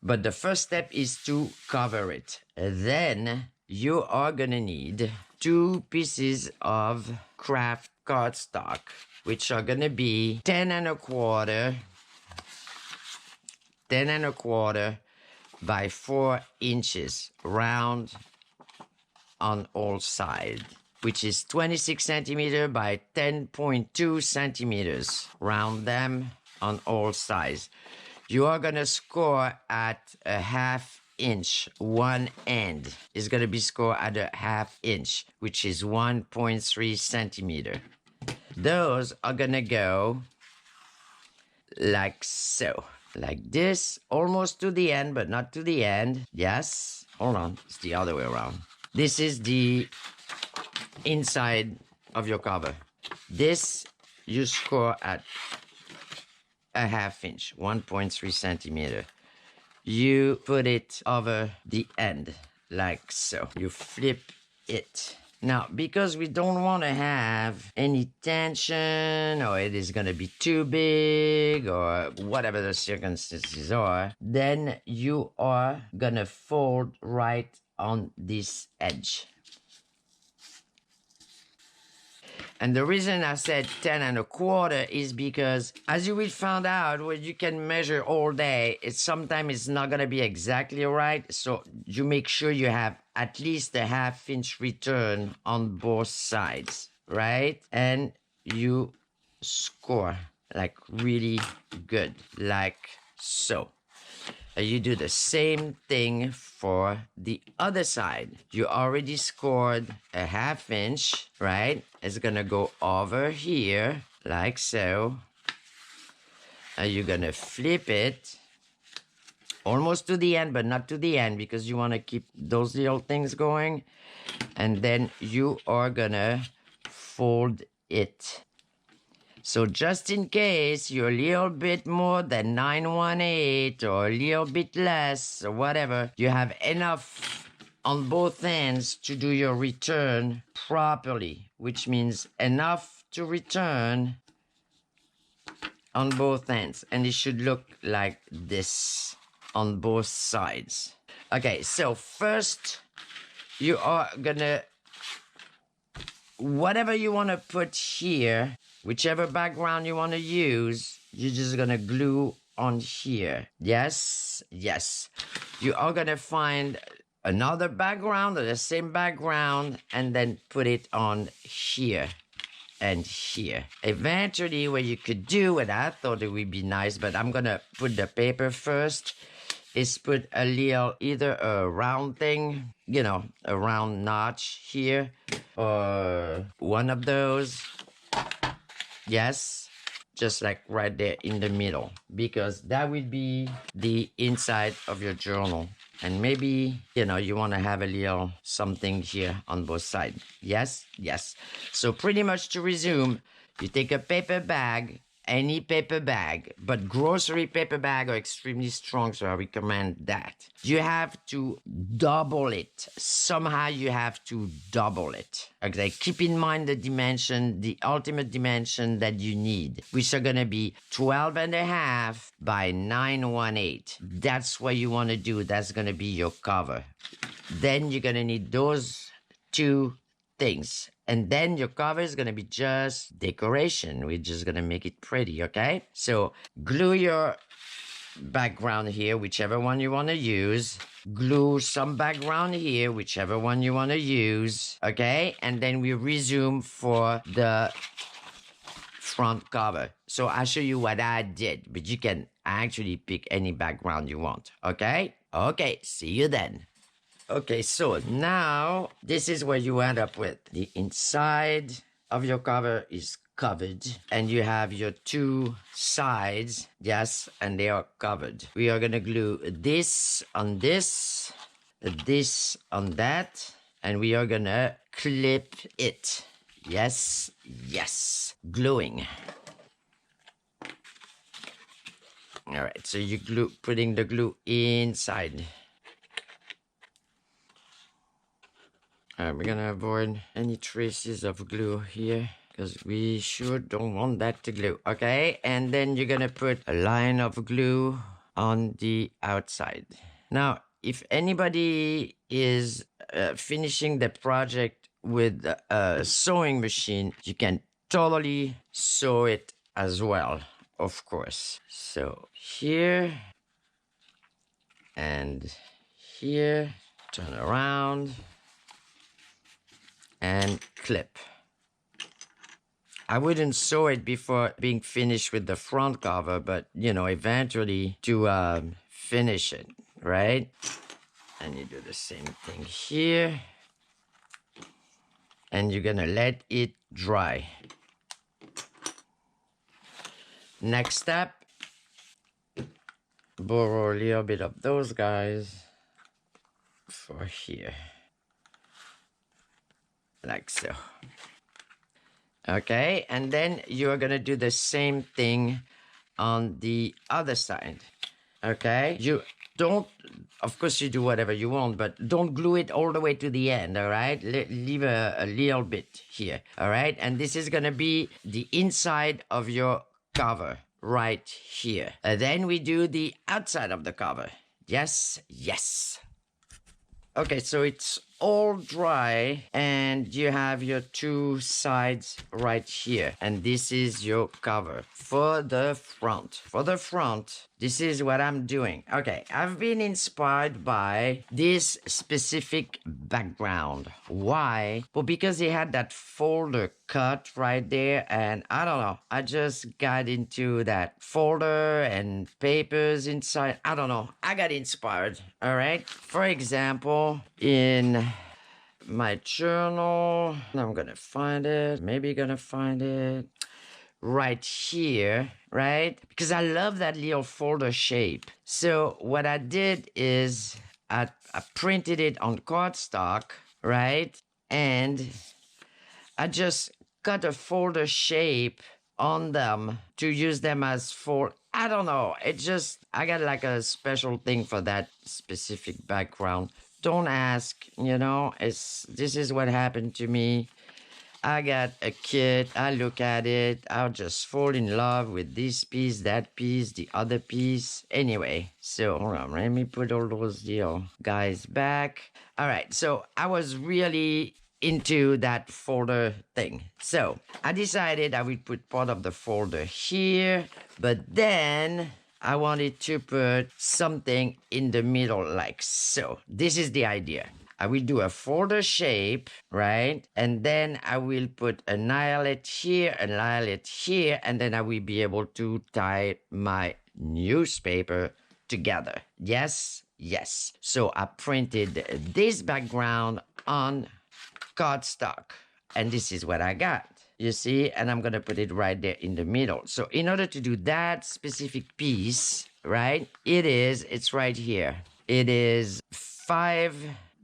But the first step is to cover it. Then you are gonna need 2 pieces of craft cardstock, which are gonna be 10 and a quarter by 4 inches, round on all sides, which is 26 centimeter by 10.2 centimeters. Round them on all sides. You are gonna score at a 1/2 inch. One end is gonna be scored at a 1/2 inch, which is 1.3 centimeter. Those are gonna go like so. Like this, almost to the end, but not to the end. Yes, hold on, it's the other way around. This is the inside of your cover. This you score at a 1/2 inch, 1.3 centimeter. You put it over the end, like so. You flip it. Now, because we don't want to have any tension, or it is going to be too big, or whatever the circumstances are, then you are going to fold right on this edge. And the reason I said 10 and a quarter is because, as you will find out, when you can measure all day, sometimes it's not going to be exactly right. So you make sure you have at least a 1/2 inch return on both sides, right? And you score like really good, like so. You do the same thing for the other side. You already scored a 1/2 inch, right? It's gonna go over here, like so. You're gonna flip it almost to the end, but not to the end, because you wanna keep those little things going. And then you are gonna fold it. So just in case you're a little bit more than 918 or a little bit less or whatever, you have enough on both ends to do your return properly, which means enough to return on both ends. And it should look like this on both sides. Okay, so first you are gonna, whatever you want to put here, whichever background you want to use, you're just going to glue on here. Yes, yes. You are going to find another background or the same background and then put it on here and here. Eventually, what you could do, and I thought it would be nice, but I'm going to put the paper first, is put a little, either a round thing, you know, a round notch here, or one of those. Yes, just like right there in the middle, because that will be the inside of your journal. And maybe, you know, you want to have a little something here on both sides. Yes, yes. So pretty much to resume, you take a paper bag, any paper bag, but grocery paper bag are extremely strong, so I recommend that. You have to double it. Somehow you have to double it. Okay, keep in mind the dimension, the ultimate dimension that you need, which are gonna be 12.5 by 918. That's what you wanna do. That's gonna be your cover. Then you're gonna need those two things. And then your cover is going to be just decoration. We're just going to make it pretty, okay? So glue your background here, whichever one you want to use. Glue some background here, whichever one you want to use, okay? And then we resume for the front cover. So I'll show you what I did, but you can actually pick any background you want, okay? Okay, see you then. Okay, so now this is what you end up with. The inside of your cover is covered, and you have your two sides, yes, and they are covered. We are gonna glue this on this on that, and we are gonna clip it. Yes, yes, gluing. All right, so you glue, putting the glue inside. We're gonna avoid any traces of glue here, because we sure don't want that to glue, okay? And then you're gonna put a line of glue on the outside. Now, if anybody is finishing the project with a sewing machine, you can totally sew it as well, of course. So here and here, turn around and clip. I wouldn't sew it before being finished with the front cover, but you know, eventually to finish it, right? And you do the same thing here. And you're gonna let it dry. Next step, borrow a little bit of those guys for here. Like so. Okay, and then you're gonna do the same thing on the other side. Okay, you don't, of course you do whatever you want, but don't glue it all the way to the end, all right? Leave a little bit here, all right? And this is gonna be the inside of your cover right here. And then we do the outside of the cover. Yes, yes. Okay, so it's all dry, and you have your two sides right here, and this is your cover for the front. For the front, this is what I'm doing. Okay, I've been inspired by this specific background. Why? Well, because they had that folder cut right there, and I don't know, I just got into that folder and papers inside. I don't know, I got inspired. All right, for example, in my journal, I'm gonna find it, maybe gonna find it right here, right? Because I love that little folder shape. So what I did is I printed it on cardstock, right? And I just cut a folder shape on them to use them as for, I don't know, it just, I got like a special thing for that specific background. Don't ask, you know, this is what happened to me. I got a kit, I look at it, I'll just fall in love with this piece, that piece, the other piece. Anyway, so hold on, let me put all those little guys back. All right, so I was really into that folder thing. So I decided I would put part of the folder here, but then I wanted to put something in the middle like so. This is the idea. I will do a folder shape, right? And then I will put an eyelet here, an eyelet here, and then I will be able to tie my newspaper together. Yes, yes. So I printed this background on cardstock, and this is what I got. You see, and I'm gonna put it right there in the middle. So in order to do that specific piece, right, it's right here. It is 5,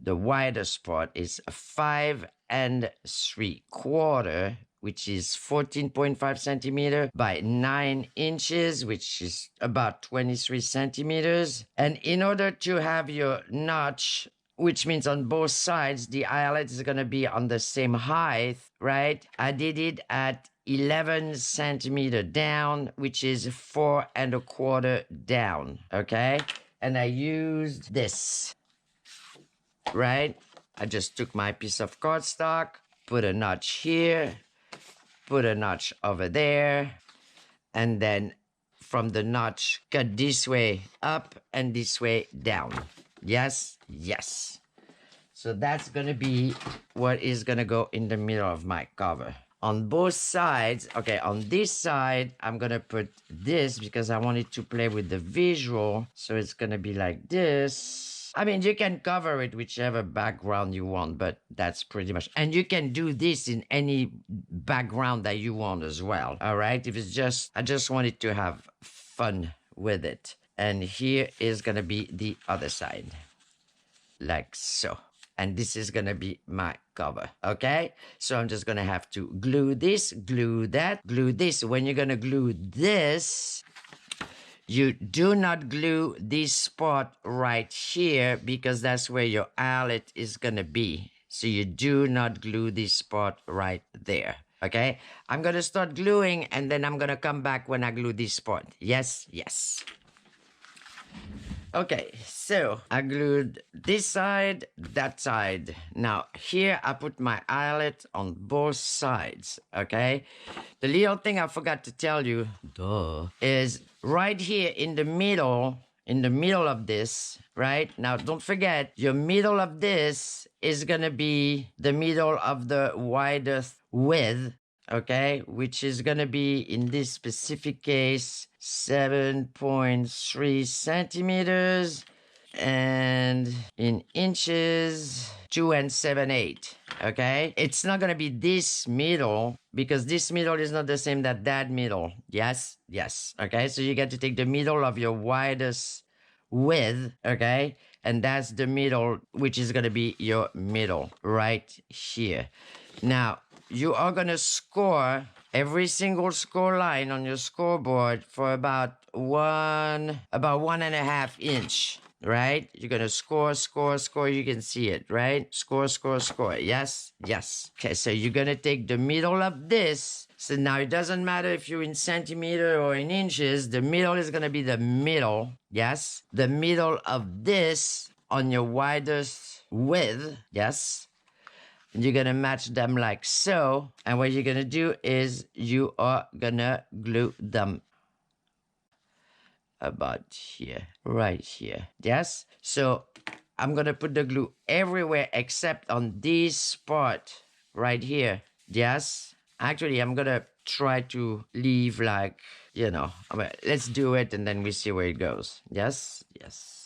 the widest part is 5 3/4, which is 14.5 centimeter by 9 inches, which is about 23 centimeters. And in order to have your notch, which means on both sides, the eyelet is going to be on the same height, right? I did it at 11 centimeter down, which is 4 1/4 down, okay? And I used this, right? I just took my piece of cardstock, put a notch here, put a notch over there, and then from the notch, cut this way up and this way down. Yes, yes. So that's gonna be what is gonna go in the middle of my cover. On both sides, okay, on this side, I'm gonna put this because I want it to play with the visual. So it's gonna be like this. I mean, you can cover it whichever background you want, but that's pretty much, and you can do this in any background that you want as well, all right? If it's just, I just wanted to have fun with it. And here is gonna be the other side, like so. And this is gonna be my cover, okay? So I'm just gonna have to glue this, glue that, glue this. When you're gonna glue this, you do not glue this spot right here because that's where your eyelet is gonna be. So you do not glue this spot right there, okay? I'm gonna start gluing and then I'm gonna come back when I glue this spot. Yes, yes. Okay, so I glued this side, that side. Now here I put my eyelet on both sides, okay? The little thing I forgot to tell you, is right here in the middle of this, right? Now don't forget, your middle of this is gonna be the middle of the widest width, okay? Which is gonna be, in this specific case, 7.3 centimeters, and in inches, 2 7/8, okay? It's not gonna be this middle because this middle is not the same that middle. Yes, yes, okay? So you get to take the middle of your widest width, okay? And that's the middle, which is gonna be your middle right here. Now, you are gonna score every single score line on your scoreboard for about 1.5 inch, right? You're gonna score. You can see it, right? Score. Yes, yes. Okay, so you're gonna take the middle of this. So now it doesn't matter if you're in centimeter or in inches. The middle is gonna be the middle. Yes, the middle of this on your widest width, yes. And you're gonna match them like so. And what you're gonna do is you are gonna glue them about here, right here, yes. So I'm gonna put the glue everywhere except on this spot right here, yes. Actually, I'm gonna try to leave like, you know, let's do it and then we see where it goes. Yes, yes.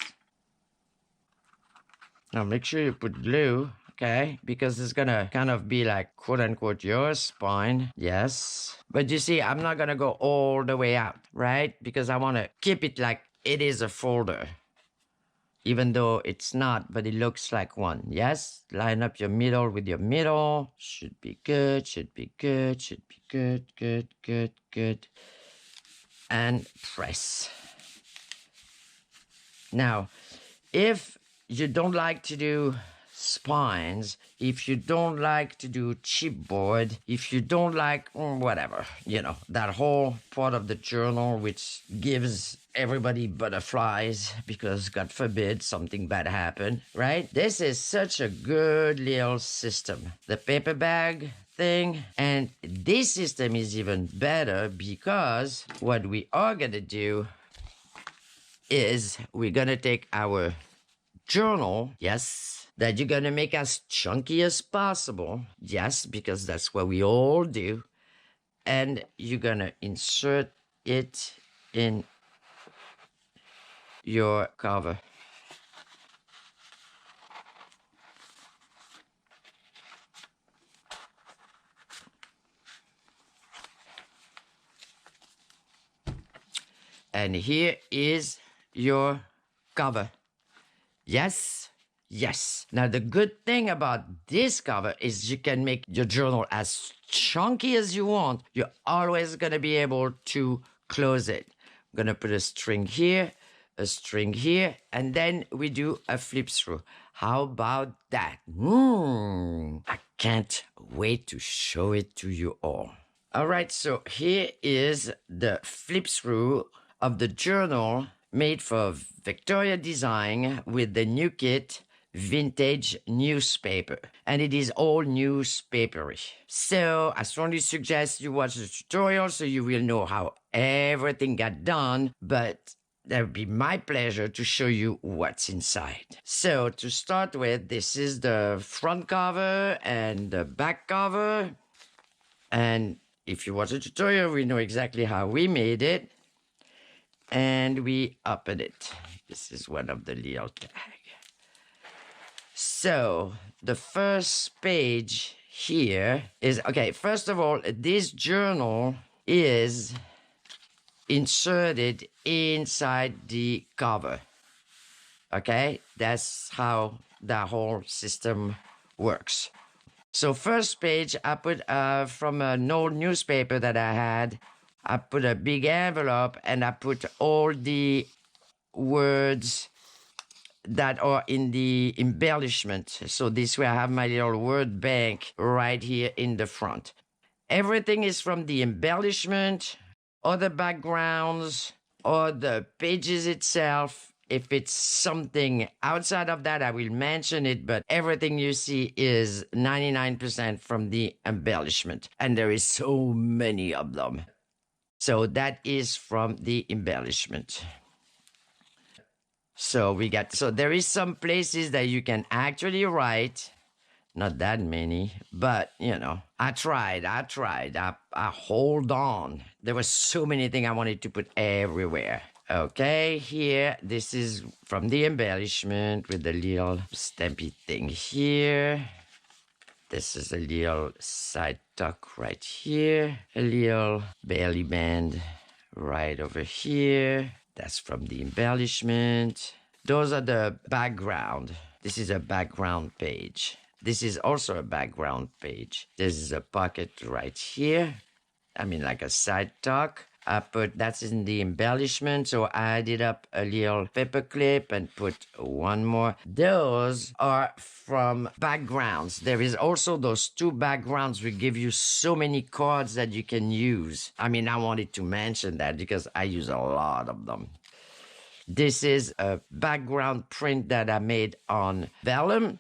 Now make sure you put glue, okay? Because it's gonna kind of be like quote unquote your spine, yes. But you see, I'm not gonna go all the way out, right? Because I wanna keep it like it is a folder. Even though it's not, but it looks like one, yes? Line up your middle with your middle. Should be good, should be good, should be good, good, good, good. And press. Now, if you don't like to do spines, if you don't like to do chipboard, if you don't like whatever, you know, that whole part of the journal which gives everybody butterflies because God forbid something bad happen, right? This is such a good little system. The paper bag thing, and this system is even better because what we are gonna do is we're gonna take our journal, yes, that you're gonna make as chunky as possible, yes, because that's what we all do, and you're gonna insert it in your cover. And here is your cover. Yes, yes. Now, the good thing about this cover is you can make your journal as chunky as you want. You're always going to be able to close it. I'm going to put a string here, a string here, and then we do a flip through. How about that? I can't wait to show it to you all. All right, so here is the flip through of the journal made for Victoria Design with the new kit vintage newspaper, and it is all newspapery. So I strongly suggest you watch the tutorial so you will know how everything got done, but that would be my pleasure to show you what's inside. So to start with, this is the front cover and the back cover, and if you watch the tutorial, we know exactly how we made it. And we open it. This is one of the little tags. So the first page here is, okay, first of all, this journal is inserted inside the cover. Okay, that's how the whole system works. So first page, I put from an old newspaper that I had, I put a big envelope and I put all the words that are in the embellishment. So this way I have my little word bank right here in the front. Everything is from the embellishment or the backgrounds or the pages itself. If it's something outside of that, I will mention it, but everything you see is 99% from the embellishment. And there is so many of them. So that is from the embellishment. So there is some places that you can actually write, not that many, but you know, I tried, I hold on. There were so many things I wanted to put everywhere. Okay, here, this is from the embellishment with the little stampy thing here. This is a little side tuck right here. A little belly band right over here. That's from the embellishment. Those are the background. This is a background page. This is also a background page. This is a pocket right here. I mean, like a side tuck. That's in the embellishment, so I added up a little paper clip and put one more. Those are from backgrounds. There is also those two backgrounds which give you so many cards that you can use. I mean, I wanted to mention that because I use a lot of them. This is a background print that I made on vellum.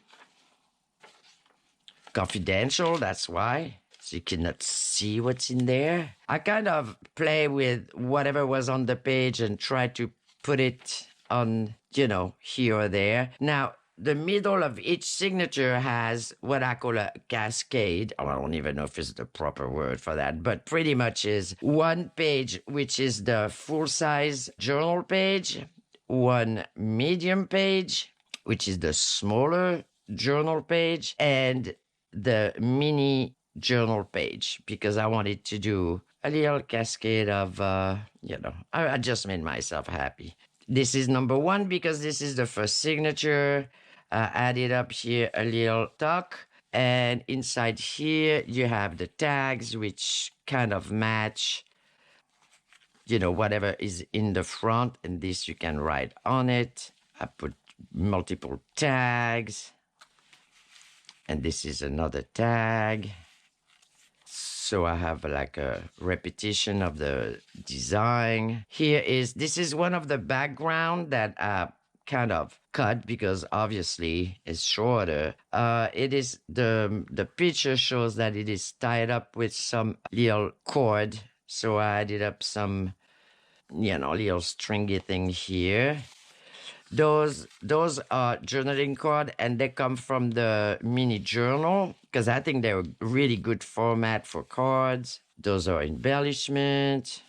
Confidential, that's why. So you cannot see what's in there. I kind of play with whatever was on the page and try to put it on, you know, here or there. Now, the middle of each signature has what I call a cascade. Oh, I don't even know if it's the proper word for that, but pretty much is one page, which is the full-size journal page, one medium page, which is the smaller journal page, and the mini journal page, because I wanted to do a little cascade of, you know, I just made myself happy. This is number one because this is the first signature. Added up here a little tuck, and inside here you have the tags, which kind of match, you know, whatever is in the front, and this you can write on it. I put multiple tags, and this is another tag. So I have like a repetition of the design. This is one of the background that I kind of cut because obviously it's shorter. It is the picture shows that it is tied up with some little cord. So I added up some, you know, little stringy thing here. Those are journaling cards, and they come from the mini journal because I think they're a really good format for cards. Those are embellishment.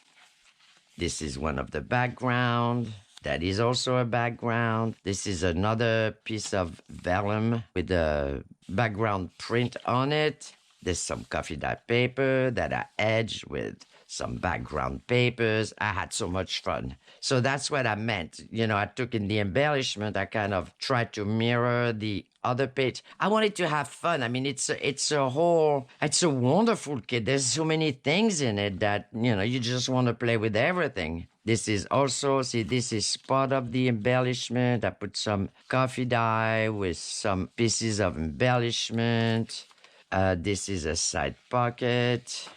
This is one of the background. That is also a background. This is another piece of vellum with a background print on it. There's some coffee dye paper that I edged with some background papers. I had so much fun. So that's what I meant. You know, I took in the embellishment. I kind of tried to mirror the other page. I wanted to have fun. I mean, it's a wonderful kit. There's so many things in it that, you know, you just want to play with everything. This is also, see, this is part of the embellishment. I put some coffee dye with some pieces of embellishment. This is a side pocket.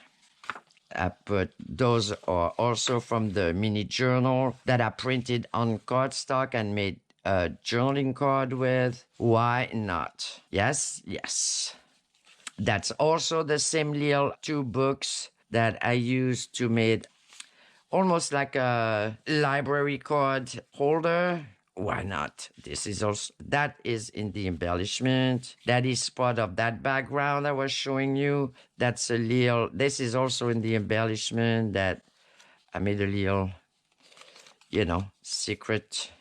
Those are also from the mini journal that I printed on cardstock and made a journaling card with. Why not? Yes, yes. That's also the same little two books that I used to make almost like a library card holder. Why not? That is in the embellishment. That is part of that background I was showing you. This is also in the embellishment that I made a little, you know, secret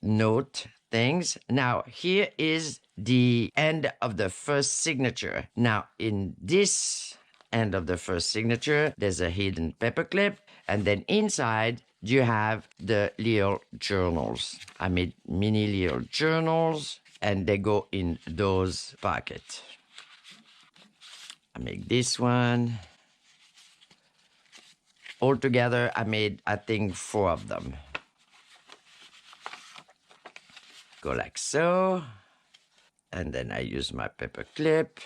note things. Now, here is the end of the first signature. Now, in this end of the first signature, there's a hidden paperclip, and then inside, you have the little journals. I made mini little journals, and they go in those pockets. I make this one. Altogether, I made, I think, 4 of them. Go like so. And then I use my paper clip.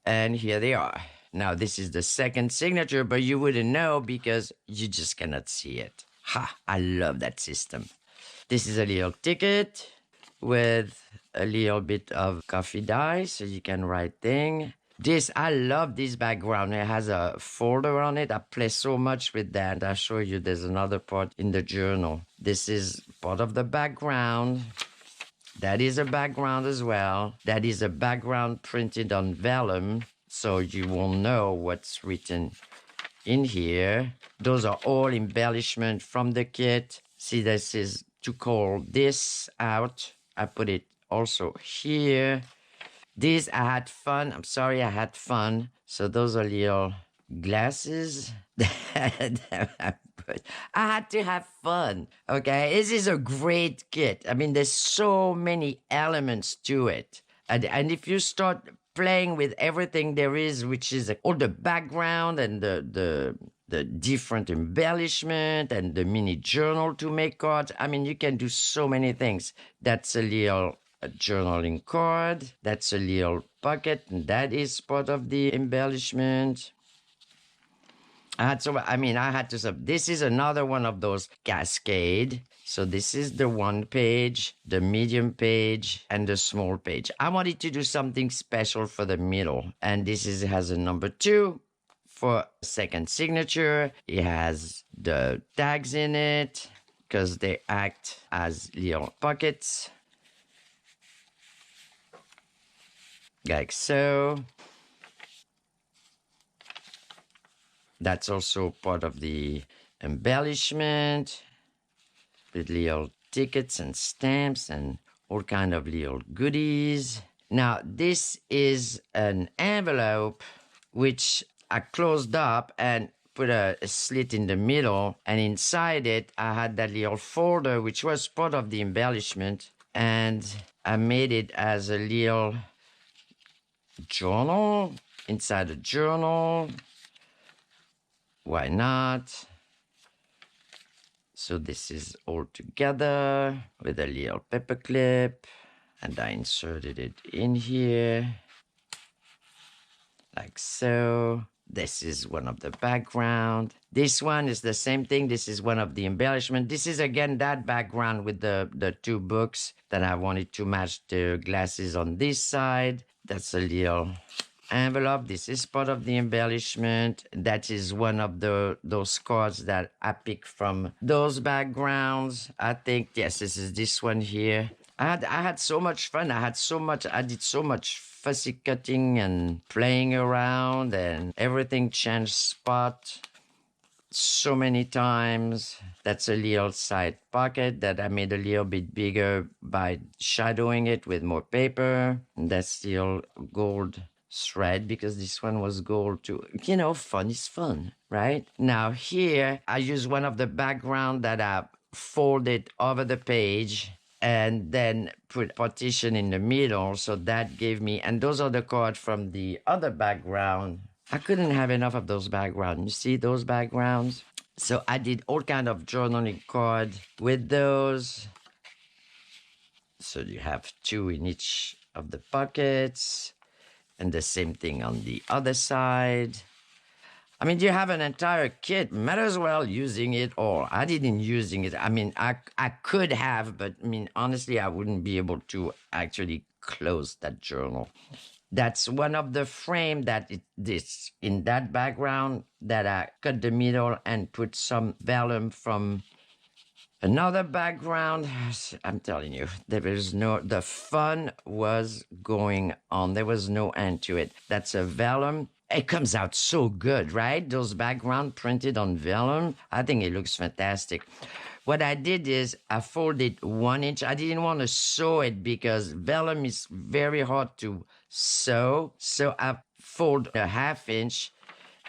And here they are. Now, this is the second signature, but you wouldn't know because you just cannot see it. Ha! I love that system. This is a little ticket with a little bit of coffee dye, so you can write thing. I love this background. It has a folder on it. I play so much with that. I'll show you there's another part in the journal. This is part of the background. That is a background as well. That is a background printed on vellum, so you will know what's written in here. Those are all embellishment from the kit. See, this is to call this out. I put it also here. This, I had fun. I'm sorry, I had fun. So those are little glasses that I put. I had to have fun, okay? This is a great kit. I mean, there's so many elements to it. And if you start playing with everything there is, which is all the background and the different embellishment and the mini journal to make cards, I mean, you can do so many things. That's a little journaling card. That's a little pocket, and that is part of the embellishment. I had to sub. This is another one of those cascade. So this is the one page, the medium page, and the small page. I wanted to do something special for the middle. And has a number 2 for second signature. It has the tags in it because they act as little pockets. Like so. That's also part of the embellishment with little tickets and stamps and all kind of little goodies. Now, this is an envelope which I closed up and put a slit in the middle, and inside it I had that little folder which was part of the embellishment, and I made it as a little journal inside a journal. Why not? So this is all together with a little paper clip, and I inserted it in here like so. This is one of the background. This one is the same thing. This is one of the embellishment. This is again that background with the 2 books that I wanted to match the glasses on this side. That's a little envelope. This is part of the embellishment. That is one of those cards that I picked from those backgrounds. I think, yes, this is this one here. I had so much fun. I did so much fussy cutting and playing around, and everything changed spot so many times. That's a little side pocket that I made a little bit bigger by shadowing it with more paper. And that's still gold thread because this one was gold too. You know, fun is fun, right? Now here, I use one of the background that I folded over the page and then put partition in the middle. So that gave me, and those are the cards from the other background. I couldn't have enough of those backgrounds. You see those backgrounds? So I did all kind of journaling card with those. So you have 2 in each of the pockets, and the same thing on the other side. I mean, you have an entire kit. Might as well using it all. I didn't using it. I mean, I could have, but I mean, honestly, I wouldn't be able to actually close that journal. That's one of the frame that this in that background that I cut the middle and put some vellum from another background. I'm telling you, the fun was going on. There was no end to it. That's a vellum. It comes out so good, right? Those background printed on vellum. I think it looks fantastic. What I did is I folded 1 inch. I didn't want to sew it because vellum is very hard to sew. So I fold a 1/2 inch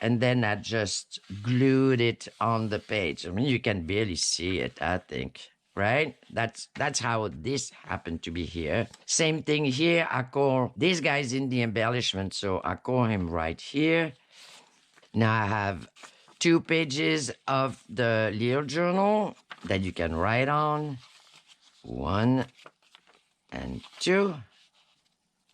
and then I just glued it on the page. I mean, you can barely see it, I think, right? That's how this happened to be here. Same thing here. I call this guy's in the embellishment, so I call him right here. Now I have 2 pages of the little journal that you can write on. 1 and 2.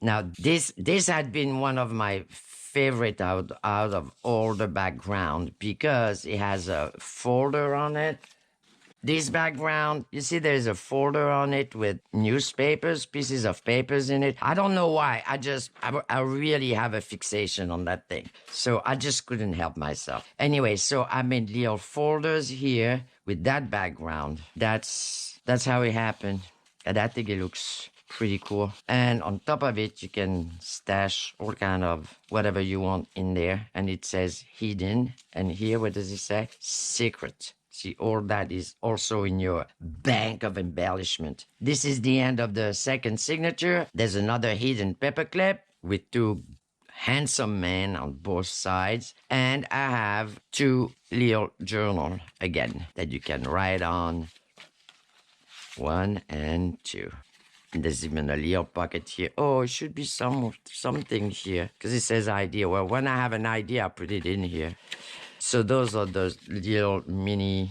Now this had been one of my favorite out of all the background because it has a folder on it. This background, you see there's a folder on it with newspapers, pieces of papers in it. I don't know why. I really have a fixation on that thing. So I just couldn't help myself. Anyway, so I made little folders here with that background. That's how it happened. And I think it looks pretty cool. And on top of it, you can stash all kind of whatever you want in there. And it says hidden. And here, what does it say? Secret. See, all that is also in your bank of embellishment. This is the end of the second signature. There's another hidden paperclip with 2 handsome men on both sides. And I have 2 little journal again that you can write on. 1 and 2. And there's even a little pocket here. Oh, it should be something here because it says idea. Well, when I have an idea, I put it in here. So those are those little mini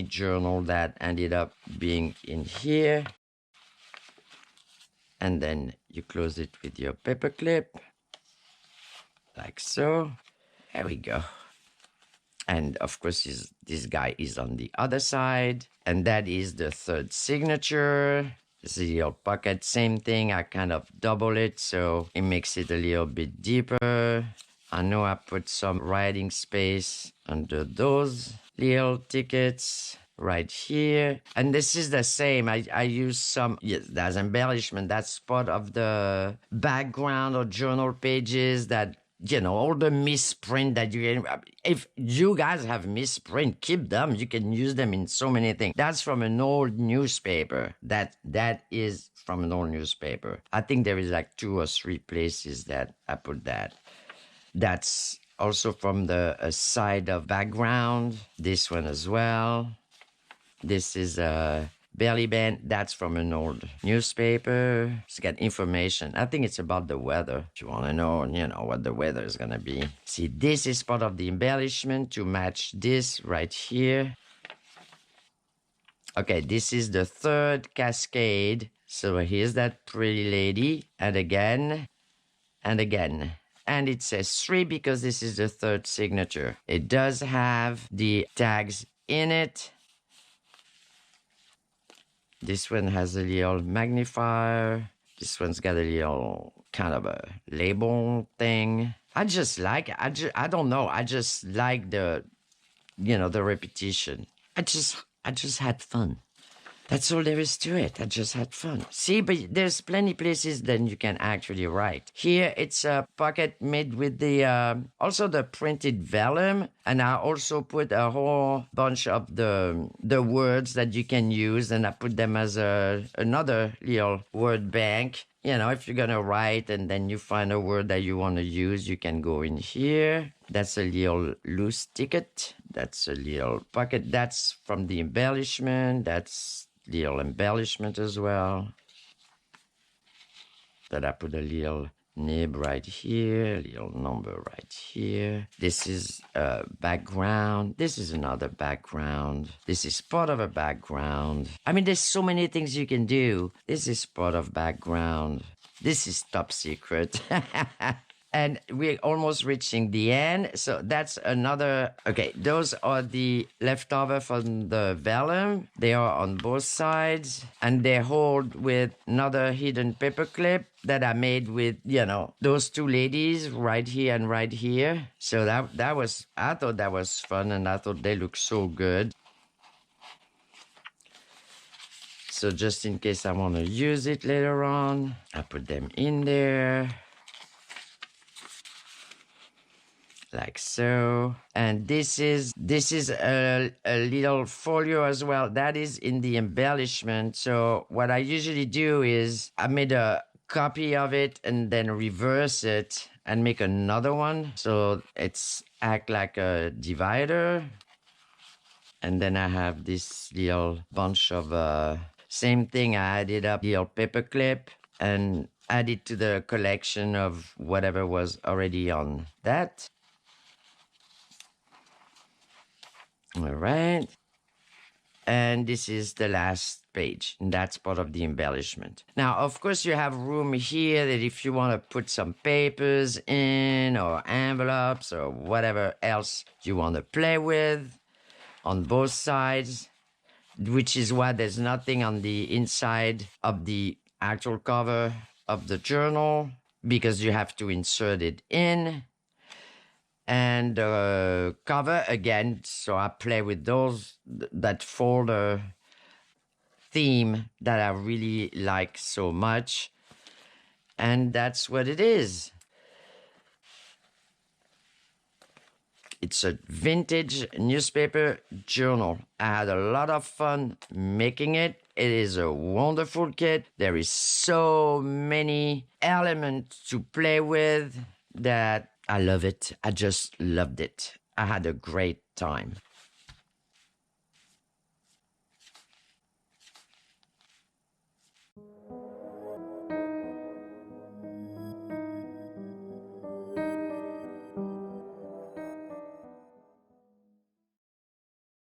journal that ended up being in here. And then you close it with your paper clip, like so. There we go. And of course, this guy is on the other side. And that is the third signature. This is your pocket, same thing. I kind of double it so it makes it a little bit deeper. I know I put some writing space under those little tickets right here. And this is the same. I use some, yes, that's embellishment. That's part of the background or journal pages that, you know, all the misprint that you can, if you guys have misprint, keep them. You can use them in so many things. That's from an old newspaper. That is from an old newspaper. I think there is like 2 or 3 places that I put that. That's also from the side of background. This one as well. This is a belly band. That's from an old newspaper. It's got information. I think it's about the weather. If you want to know, you know, what the weather is going to be. See, this is part of the embellishment to match this right here. Okay, this is the third cascade. So here's that pretty lady. And again, and again. And it says 3 because this is the third signature. It does have the tags in it. This one has a little magnifier. This one's got a little kind of a label thing. I just like it. I don't know. I just like the, you know, the repetition. I just had fun. That's all there is to it. I just had fun. See, but there's plenty places then you can actually write. Here, it's a pocket made with the, also the printed vellum. And I also put a whole bunch of the words that you can use. And I put them as another little word bank. You know, if you're going to write and then you find a word that you want to use, you can go in here. That's a little loose ticket. That's a little pocket. That's from the embellishment. That's little embellishment as well. That I put a little nib right here, little number right here. This is a background. This is another background. This is part of a background. I mean, there's so many things you can do. This is part of background. This is top secret. And we're almost reaching the end. So that's another, okay, those are the leftover from the vellum. They are on both sides. And they hold with another hidden paper clip that I made with, you know, those 2 ladies right here and right here. So that was, I thought that was fun and I thought they look so good. So just in case I want to use it later on, I put them in there. Like so. And this is a little folio as well. That is in the embellishment. So what I usually do is I made a copy of it and then reverse it and make another one. So it's act like a divider. And then I have this little bunch of same thing. I added up little paper clip and added to the collection of whatever was already on that. All right. And this is the last page. And that's part of the embellishment. Now, of course, you have room here that if you want to put some papers in or envelopes or whatever else you want to play with on both sides, which is why there's nothing on the inside of the actual cover of the journal because you have to insert it in. And cover again, so I play with those, that folder theme that I really like so much. And that's what it is. It's a vintage newspaper journal. I had a lot of fun making it. It is a wonderful kit. There is so many elements to play with that I love it. I just loved it. I had a great time.